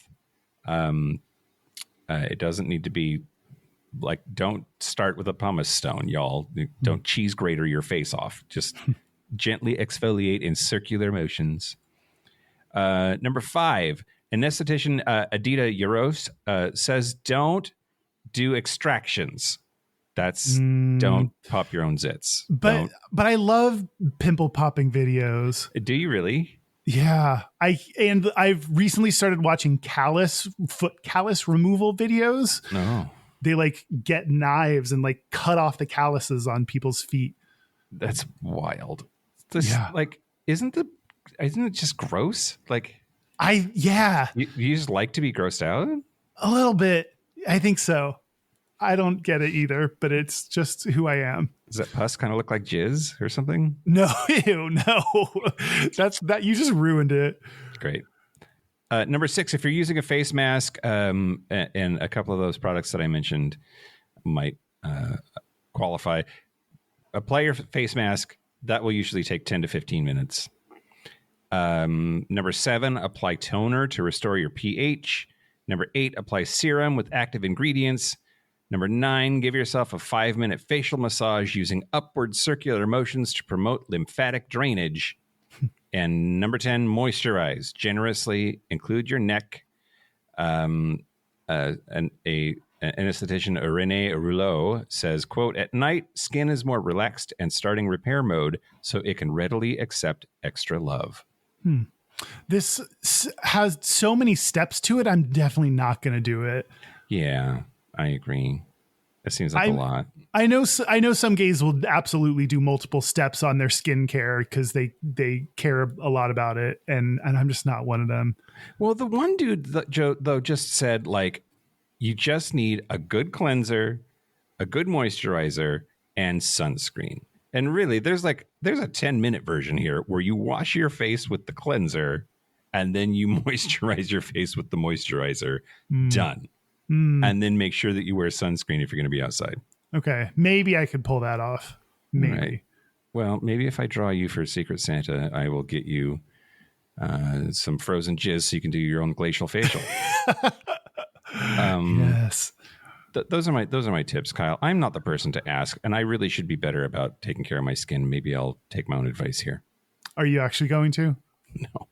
It doesn't need to be like, don't start with a pumice stone, y'all. Don't cheese grater your face off. Just gently exfoliate in circular motions. Number 5, anesthetician Adita Yaros says don't do extractions. That's don't pop your own zits. But I love pimple popping videos. Do you really? Yeah. I've recently started watching foot callus removal videos. No. They like get knives and like cut off the calluses on people's feet. That's wild. Like, isn't it just gross? Like, you just like to be grossed out? A little bit. I think so. I don't get it either, but it's just who I am. Does that pus kind of look like jizz or something? No, ew, no. That you just ruined it. Great. Number 6, if you're using a face mask, and a couple of those products that I mentioned might qualify, apply your face mask. That will usually take 10 to 15 minutes. Number 7, apply toner to restore your pH. Number 8, apply serum with active ingredients. Number 9, give yourself a 5-minute facial massage using upward circular motions to promote lymphatic drainage. And number 10, moisturize generously. Include your neck. An anesthetician, René Rouleau, says, quote, at night, skin is more relaxed and starting repair mode, so it can readily accept extra love. This has so many steps to it. I'm definitely not going to do it. Yeah, I agree. It seems like a lot. I know some gays will absolutely do multiple steps on their skincare because they care a lot about it, and I'm just not one of them. Well, the one dude that Joe though just said, like, you just need a good cleanser, a good moisturizer, and sunscreen. And really, there's a 10-minute version here where you wash your face with the cleanser and then you moisturize your face with the moisturizer. Done. And then make sure that you wear sunscreen if you're going to be outside. Okay. Maybe I could pull that off. Maybe. Right. Well, maybe if I draw you for Secret Santa, I will get you some frozen jizz so you can do your own glacial facial. Yes. Those are my tips, Kyle. I'm not the person to ask, and I really should be better about taking care of my skin. Maybe I'll take my own advice here. Are you actually going to? No.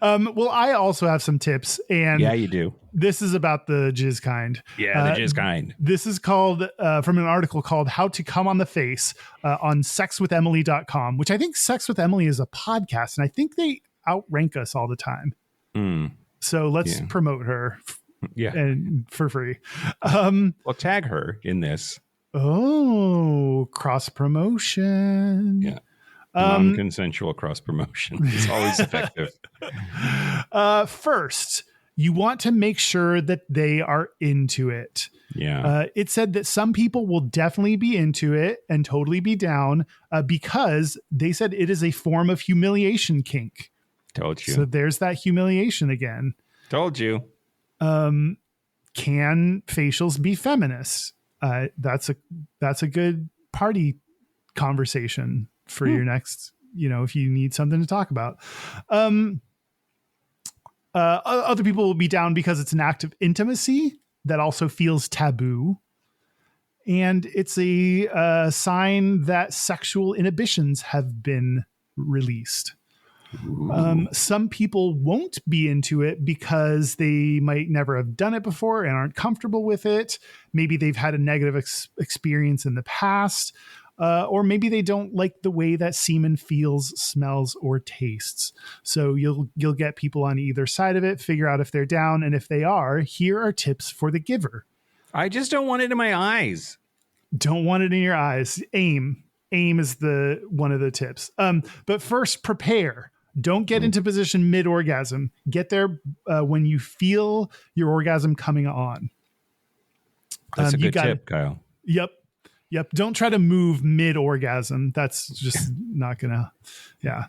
Well, I also have some tips, and yeah, you do. This is about the jizz kind. Yeah, the jizz kind. This is called from an article called "How to Come on the Face" on sexwithemily.com, which I think Sex with Emily is a podcast, and I think they outrank us all the time. So let's promote her. And for free. Well, tag her in this. Oh, cross promotion. Yeah. Non-consensual cross promotion is always effective. First, you want to make sure that they are into it. Yeah. It said that some people will definitely be into it and totally be down because they said it is a form of humiliation kink. Told you. So there's that humiliation again. Told you. Can facials be feminist? That's a good party conversation for your next, if you need something to talk about. Other people will be down because it's an act of intimacy that also feels taboo. And it's a sign that sexual inhibitions have been released. Some people won't be into it because they might never have done it before and aren't comfortable with it. Maybe they've had a negative experience in the past, or maybe they don't like the way that semen feels, smells, or tastes. So you'll get people on either side of it, figure out if they're down, and if they are, here are tips for the giver. I just don't want it in my eyes. Don't want it in your eyes. Aim is one of the tips. But first, prepare. Don't get into position mid-orgasm. Get there when you feel your orgasm coming on. That's a good tip, Kyle. Yep. Don't try to move mid-orgasm. That's just not gonna. Yeah.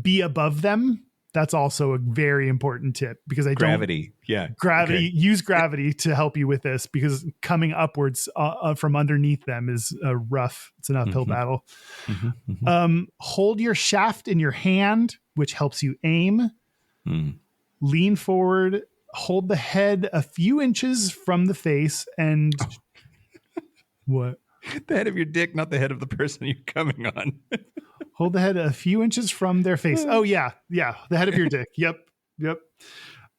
Be above them. That's also a very important tip because gravity. Okay. Use gravity to help you with this because coming upwards from underneath them is rough. It's an uphill battle. Hold your shaft in your hand, which helps you aim. Lean forward. Hold the head a few inches from the face and what? The head of your dick, not the head of the person you're coming on. Hold the head a few inches from their face. Oh yeah. The head of your dick. Yep.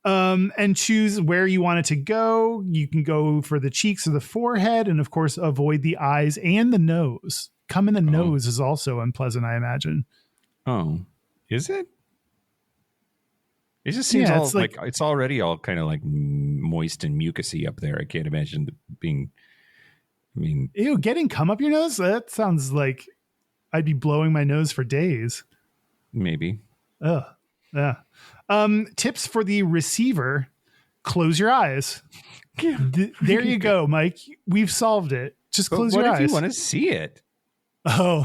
And choose where you want it to go. You can go for the cheeks or the forehead, and of course, avoid the eyes and the nose. Come in the nose is also unpleasant, I imagine. Oh, is it? It just seems all like it's already all kind of like moist and mucusy up there. I can't imagine being. Ew, getting cum up your nose? That sounds like I'd be blowing my nose for days. Maybe. Ugh. Yeah. Tips for the receiver. Close your eyes. There you go, Mike. We've solved it. Just close your eyes. What if you want to see it? Oh.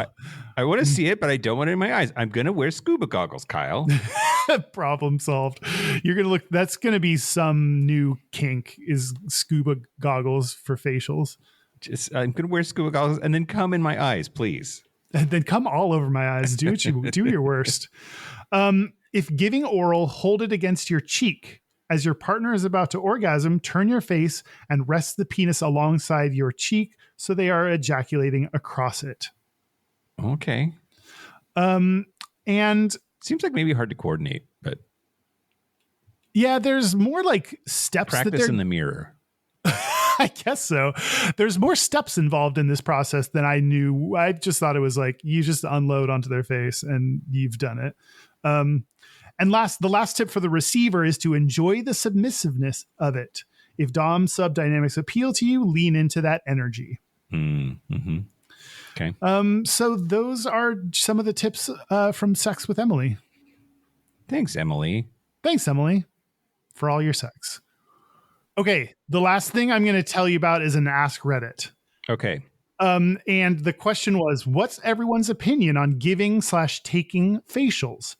I want to see it, but I don't want it in my eyes. I'm going to wear scuba goggles, Kyle. Problem solved. You're going to look. That's going to be some new kink is scuba goggles for facials. I'm going to wear scuba goggles and then come in my eyes, please. And then come all over my eyes. Do your worst. If giving oral, hold it against your cheek. As your partner is about to orgasm, turn your face and rest the penis alongside your cheek so they are ejaculating across it. Okay. And seems like maybe hard to coordinate, but yeah, there's more like steps. Practice in the mirror. I guess so. There's more steps involved in this process than I knew. I just thought it was like you just unload onto their face and you've done it. And the last tip for the receiver is to enjoy the submissiveness of it. If Dom sub dynamics appeal to you, lean into that energy. Mm-hmm. Okay. So those are some of the tips from Sex with Emily. Thanks, Emily, for all your sex. Okay, the last thing I'm going to tell you about is an Ask Reddit. Okay. And the question was, what's everyone's opinion on giving/taking facials?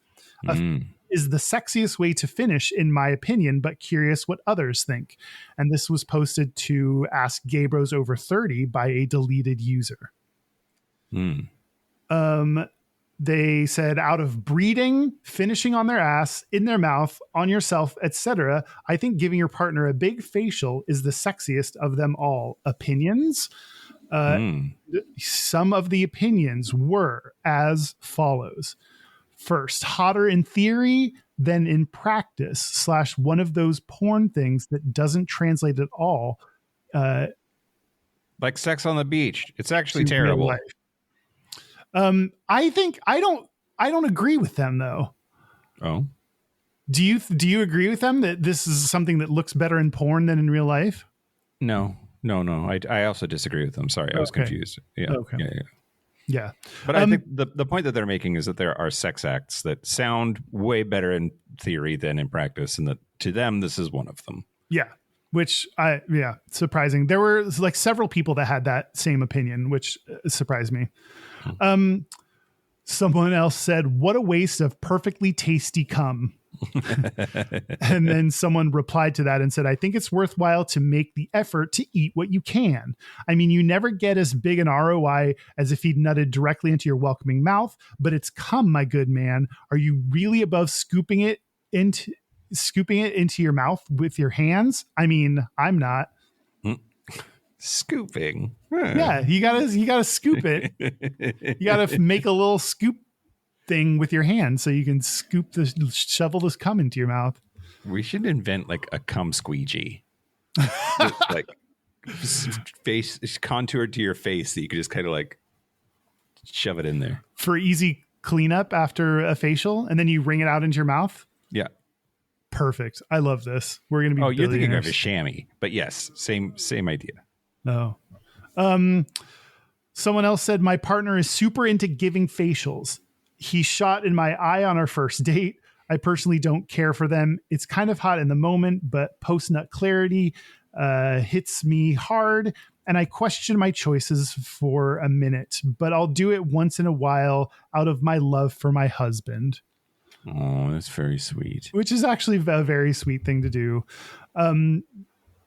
Is the sexiest way to finish, in my opinion, but curious what others think. And this was posted to Ask Gay Bros Over 30 by a deleted user. They said, out of breeding, finishing on their ass, in their mouth, on yourself, etc., I think giving your partner a big facial is the sexiest of them all. Opinions? Some of the opinions were as follows. First, hotter in theory than in practice / one of those porn things that doesn't translate at all. Like Sex on the Beach. It's actually terrible. I think I don't agree with them though. Oh, do you agree with them that this is something that looks better in porn than in real life? No. I also disagree with them. Sorry, I was confused. Yeah. Okay. Yeah. But I think the point that they're making is that there are sex acts that sound way better in theory than in practice, and that to them this is one of them. Yeah. Which surprising. There were like several people that had that same opinion, which surprised me. Someone else said, what a waste of perfectly tasty cum. And then someone replied to that and said, I think it's worthwhile to make the effort to eat what you can. I mean, you never get as big an ROI as if he'd nutted directly into your welcoming mouth, but it's cum, my good man. Are you really above scooping it into your mouth with your hands? I mean, I'm not. Scooping. Yeah, you gotta scoop it. You gotta make a little scoop thing with your hand so you can shovel this cum into your mouth. We should invent like a cum squeegee. Like face contoured to your face that you could just kind of like shove it in there for easy cleanup after a facial, and then you wring it out into your mouth. Yeah. Perfect. I love this. We're gonna be. Oh, you're thinking of a chamois, but yes, same idea. No. Someone else said, my partner is super into giving facials. he shot in my eye on our first date. I personally don't care for them. It's kind of hot in the moment, but post-nut clarity hits me hard, and I question my choices for a minute, but I'll do it once in a while out of my love for my husband. Oh, that's very sweet. Which is actually a very sweet thing to do.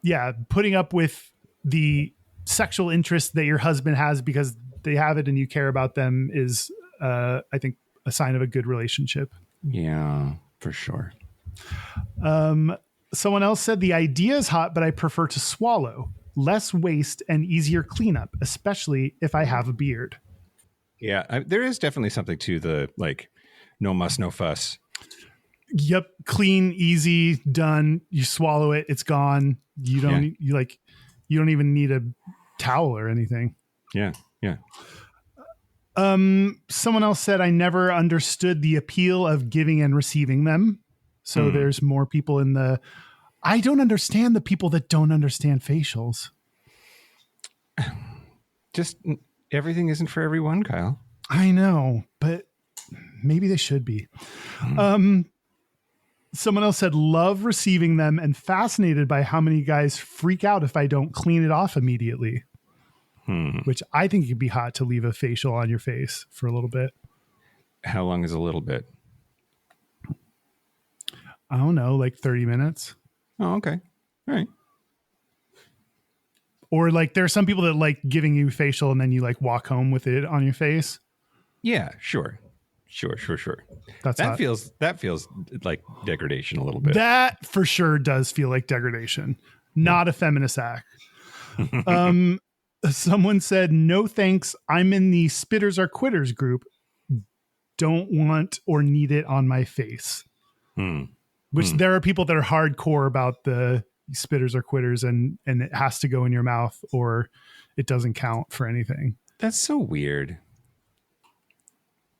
Yeah, putting up with the sexual interest that your husband has because they have it and you care about them is, I think, a sign of a good relationship. Yeah, for sure. Someone else said the idea is hot, but I prefer to swallow. Less waste and easier cleanup, especially if I have a beard. Yeah, there is definitely something to the like no muss, no fuss. Yep, clean, easy, done. You swallow it, it's gone. You don't you don't even need a towel or anything. Yeah, yeah. Someone else said I never understood the appeal of giving and receiving them. So there's more people in the. I don't understand the people that don't understand facials. Just everything isn't for everyone, Kyle. I know, but maybe they should be. Someone else said love receiving them and fascinated by how many guys freak out if I don't clean it off immediately. Which I think it could be hot to leave a facial on your face for a little bit. How long is a little bit? I don't know, like 30 minutes. Oh, okay. All right. Or like there are some people that like giving you facial and then you like walk home with it on your face. Yeah, sure. That feels like degradation a little bit. That for sure does feel like degradation. Not a feminist act. Someone said, no thanks. I'm in the spitters are quitters group. Don't want or need it on my face. Which there are people that are hardcore about the spitters are quitters and it has to go in your mouth or it doesn't count for anything. That's so weird.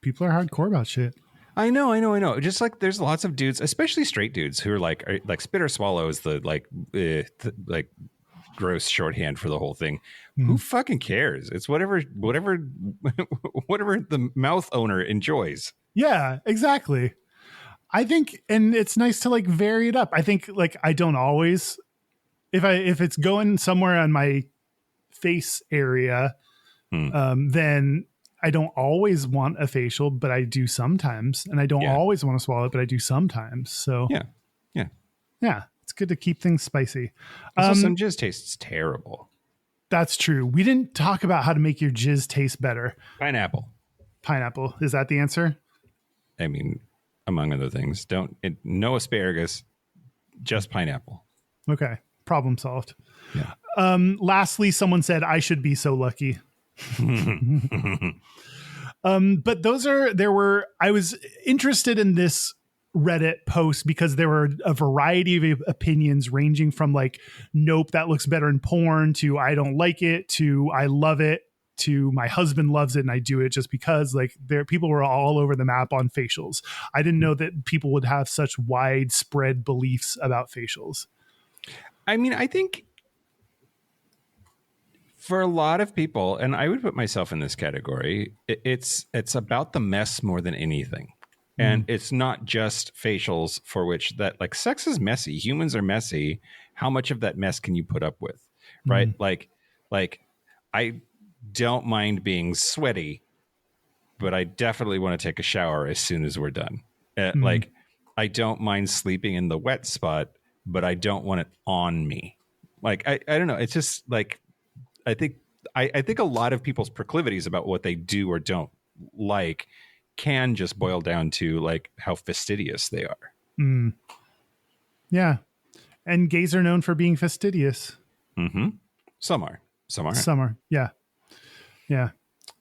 People are hardcore about shit. I know. Just like there's lots of dudes, especially straight dudes, who are like spit or swallow is the like gross shorthand for the whole thing. Who fucking cares? It's whatever the mouth owner enjoys. Yeah, exactly. I think, and it's nice to like vary it up. I think like I don't always, if it's going somewhere on my face area, then I don't always want a facial, but I do sometimes, and I don't always want to swallow it, but I do sometimes. So yeah, it's good to keep things spicy. Some jizz tastes terrible. That's true. We didn't talk about how to make your jizz taste better. Pineapple. Is that the answer? I mean, among other things, no asparagus, just pineapple. Okay. Problem solved. Yeah. Lastly, someone said, I should be so lucky. But I was interested in this Reddit post because there were a variety of opinions ranging from like, nope, that looks better in porn, to I don't like it, to I love it, to my husband loves it and I do it just because. Like people were all over the map on facials. I didn't know that people would have such widespread beliefs about facials. I mean, I think for a lot of people, and I would put myself in this category, it's about the mess more than anything. And it's not just facials, for which that like sex is messy. Humans are messy. How much of that mess can you put up with? Right. Like I don't mind being sweaty, but I definitely want to take a shower as soon as we're done. Like I don't mind sleeping in the wet spot, but I don't want it on me. Like, I don't know. It's just like, I think a lot of people's proclivities about what they do or don't like can just boil down to like how fastidious they are. Yeah. And gays are known for being fastidious. Some are. Yeah. Yeah.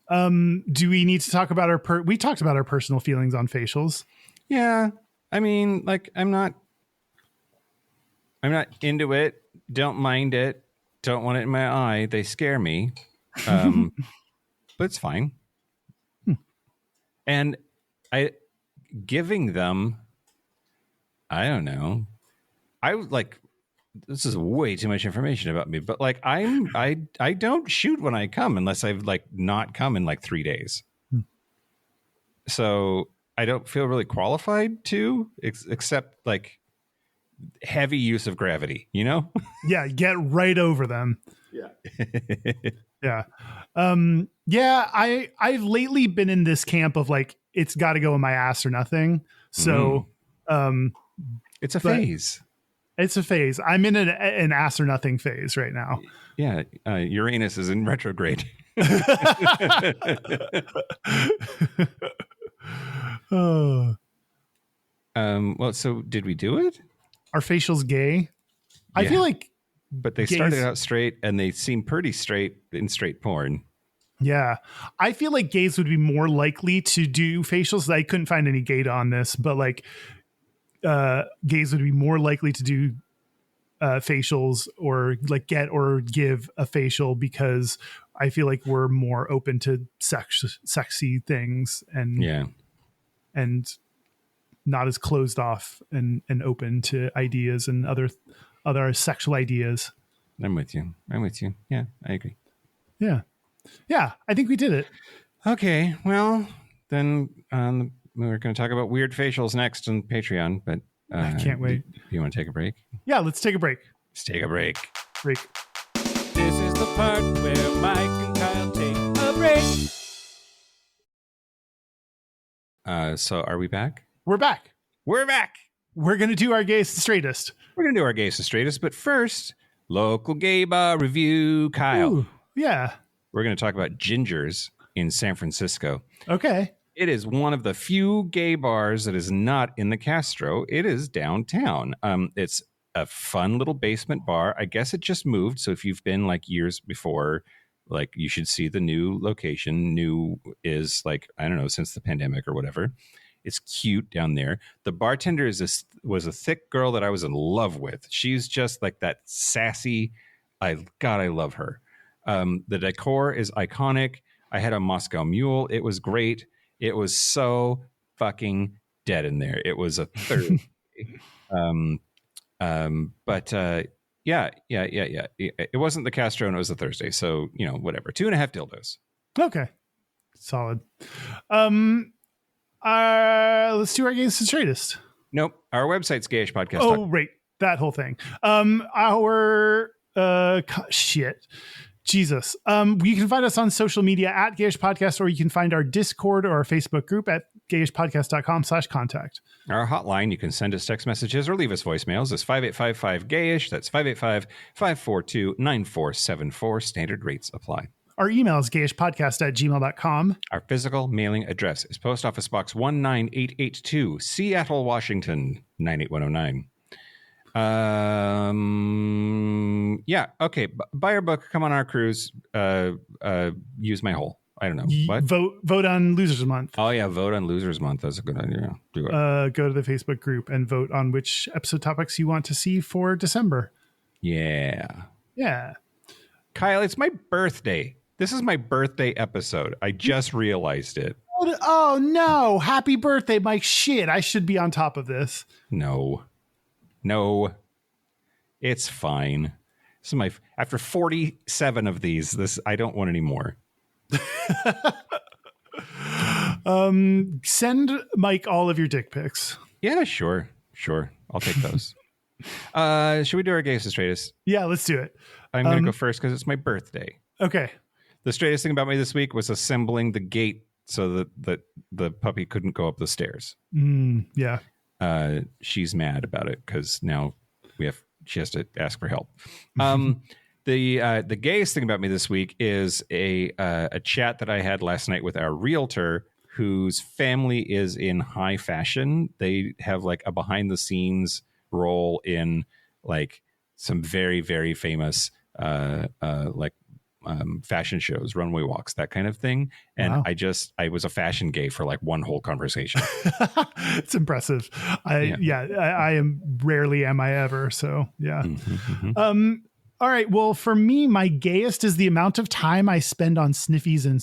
Do we need to talk about we talked about our personal feelings on facials. Yeah. I mean, like, I'm not into it. Don't mind it. Don't want it in my eye. They scare me. But it's fine. And giving them, I don't know. I like, this is way too much information about me, but like I don't shoot when I come unless I've like not come in like 3 days. So I don't feel really qualified to, except like heavy use of gravity, you know? Yeah, get right over them. Yeah. Yeah. Yeah, I've lately been in this camp of like it's got to go in my ass or nothing. So It's a but phase. it's a phase. I'm in an ass or nothing phase right now. Yeah, Uranus is in retrograde. Oh, Well, so did we do it? are facials gay? I Yeah. feel like But they gays- started out straight, and they seem pretty straight in straight porn. Yeah. I feel like gays would be more likely to do facials. I couldn't find any data on this, but like gays would be more likely to do facials or like get or give a facial because I feel like we're more open to sexy things and not as closed off and open to ideas and other sexual ideas. I'm with you. Yeah, I agree. Yeah, I think we did it. Okay, well, then we're going to talk about weird facials next on Patreon, but I can't wait. Do you want to take a break? Yeah, let's take a break. Let's take a break. This is the part where Mike and Kyle take a break. So are we back? We're back. We're back. We're going to do our gayest and straightest. We're going to do our gayest and straightest, but first, local gay bar review. Kyle. Ooh, yeah. We're going to talk about Ginger's in San Francisco. Okay. It is one of the few gay bars that is not in the Castro. It is downtown. It's a fun little basement bar. I guess it just moved. So if you've been like years before, like you should see the new location. New is like, I don't know, since the pandemic or whatever. It's cute down there. The bartender was a thick girl that I was in love with. She's just like that sassy. I love her. The decor is iconic. I had a Moscow Mule. It was great. It was so fucking dead in there. It was a Thursday. Yeah. It wasn't the Castro and it was a Thursday. So, you know, whatever. 2.5 dildos. Okay. Solid. Let's do our gayest and straightest. Nope. Our website's gayishpodcast. Oh, right. That whole thing. Shit. Jesus. You can find us on social media at Gayish Podcast, or you can find our Discord or our Facebook group at gayishpodcast.com/contact. Our hotline, you can send us text messages or leave us voicemails, is 5855-GAYISH. That's 585-542-9474. Standard rates apply. Our email is gayishpodcast@gmail.com. Our physical mailing address is Post Office Box 19882, Seattle, Washington, 98109. Yeah. Okay. Buy our book. Come on our cruise. Use my hole. I don't know. What? Vote on Losers Month. Oh yeah. Vote on Losers Month. That's a good idea. Do it. Go to the Facebook group and vote on which episode topics you want to see for December. Yeah. Yeah. Kyle, it's my birthday. This is my birthday episode. I just realized it. Oh no. Happy birthday, Mike. Shit. I should be on top of this. No, it's fine. This is after 47 of these, I don't want any more. Send Mike all of your dick pics. Yeah, sure. I'll take those. Should we do our gayest and straightest? Yeah, let's do it. I'm going to go first because it's my birthday. Okay. The straightest thing about me this week was assembling the gate so that the puppy couldn't go up the stairs. Yeah. She's mad about it because now she has to ask for help. The gayest thing about me this week is a chat that I had last night with our realtor, whose family is in high fashion. They have like a behind the scenes role in like some very, very famous fashion shows, runway walks, that kind of thing. And wow. I was a fashion gay for like one whole conversation. It's impressive. I am rarely am I ever. So yeah. All right. Well, for me, my gayest is the amount of time I spend on Sniffies and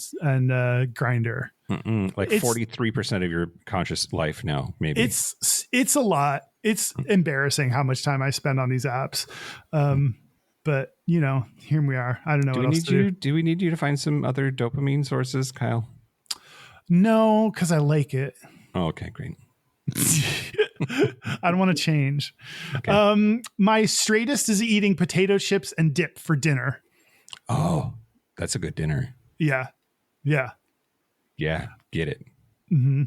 Grindr. Like 43% of your conscious life now, maybe. It's a lot. It's embarrassing how much time I spend on these apps. But you know, here we are. I don't know what else to do. Do we need you to find some other dopamine sources, Kyle? No, because I like it. Oh, okay, great. I don't want to change. Okay. My straightest is eating potato chips and dip for dinner. Oh, that's a good dinner. Yeah. Yeah. Yeah, get it. Mm-hmm.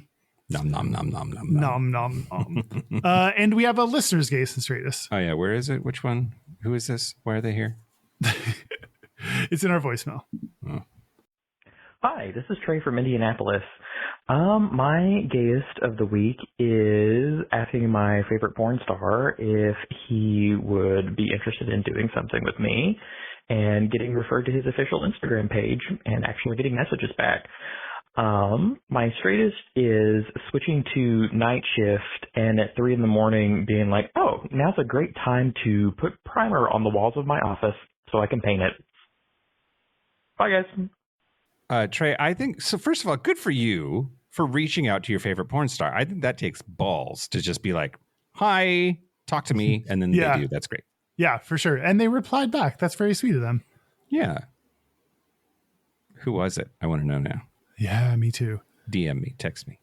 Nom nom nom nom nom nom. Nom, nom, nom. And we have a listener's Gayest and Straightest. Oh yeah, where is it? Which one? Who is this? Why are they here? It's in our voicemail. Oh. Hi, this is Trey from Indianapolis. My gayest of the week is asking my favorite porn star if he would be interested in doing something with me and getting referred to his official Instagram page and actually getting messages back. My straightest is switching to night shift and at 3 a.m. being like, oh, now's a great time to put primer on the walls of my office so I can paint it. Bye, guys. Trey, I think so. First of all, good for you for reaching out to your favorite porn star. I think that takes balls to just be like, hi, talk to me. And then they do. That's great. Yeah, for sure. And they replied back. That's very sweet of them. Yeah. Who was it? I want to know now. Yeah, me too. DM me, text me.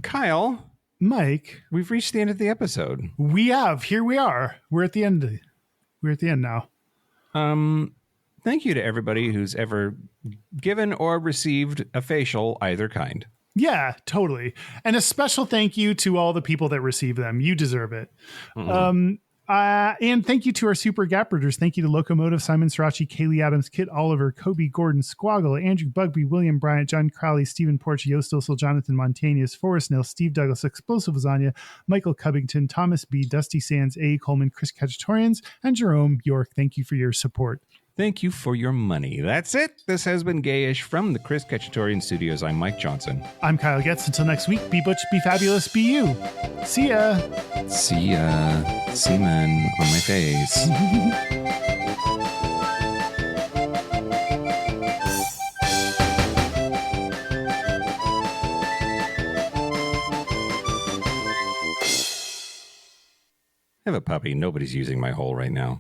Kyle, Mike, we've reached the end of the episode. We have. Here we are. We're at the end. We're at the end now. Thank you to everybody who's ever given or received a facial, either kind. Yeah, totally. And a special thank you to all the people that receive them. You deserve it. Mm-hmm. And thank you to our super gappers. Thank you to Locomotive, Simon Srirachi, Kaylee Adams, Kit Oliver, Kobe Gordon, Squoggle, Andrew Bugby, William Bryant, John Crowley, Stephen Porch, Yost Ossel, Jonathan Montanius, Forrest Nil, Steve Douglas, Explosive Lasagna, Michael Covington, Thomas B, Dusty Sands, A. Coleman, Chris Cacciatorians, and Jerome York. Thank you for your support. Thank you for your money. That's it. This has been Gayish from the Chris Cacciatorian Studios. I'm Mike Johnson. I'm Kyle Getz. Until next week, be butch, be fabulous, be you. See ya. See ya. Semen on my face. I have a puppy. Nobody's using my hole right now.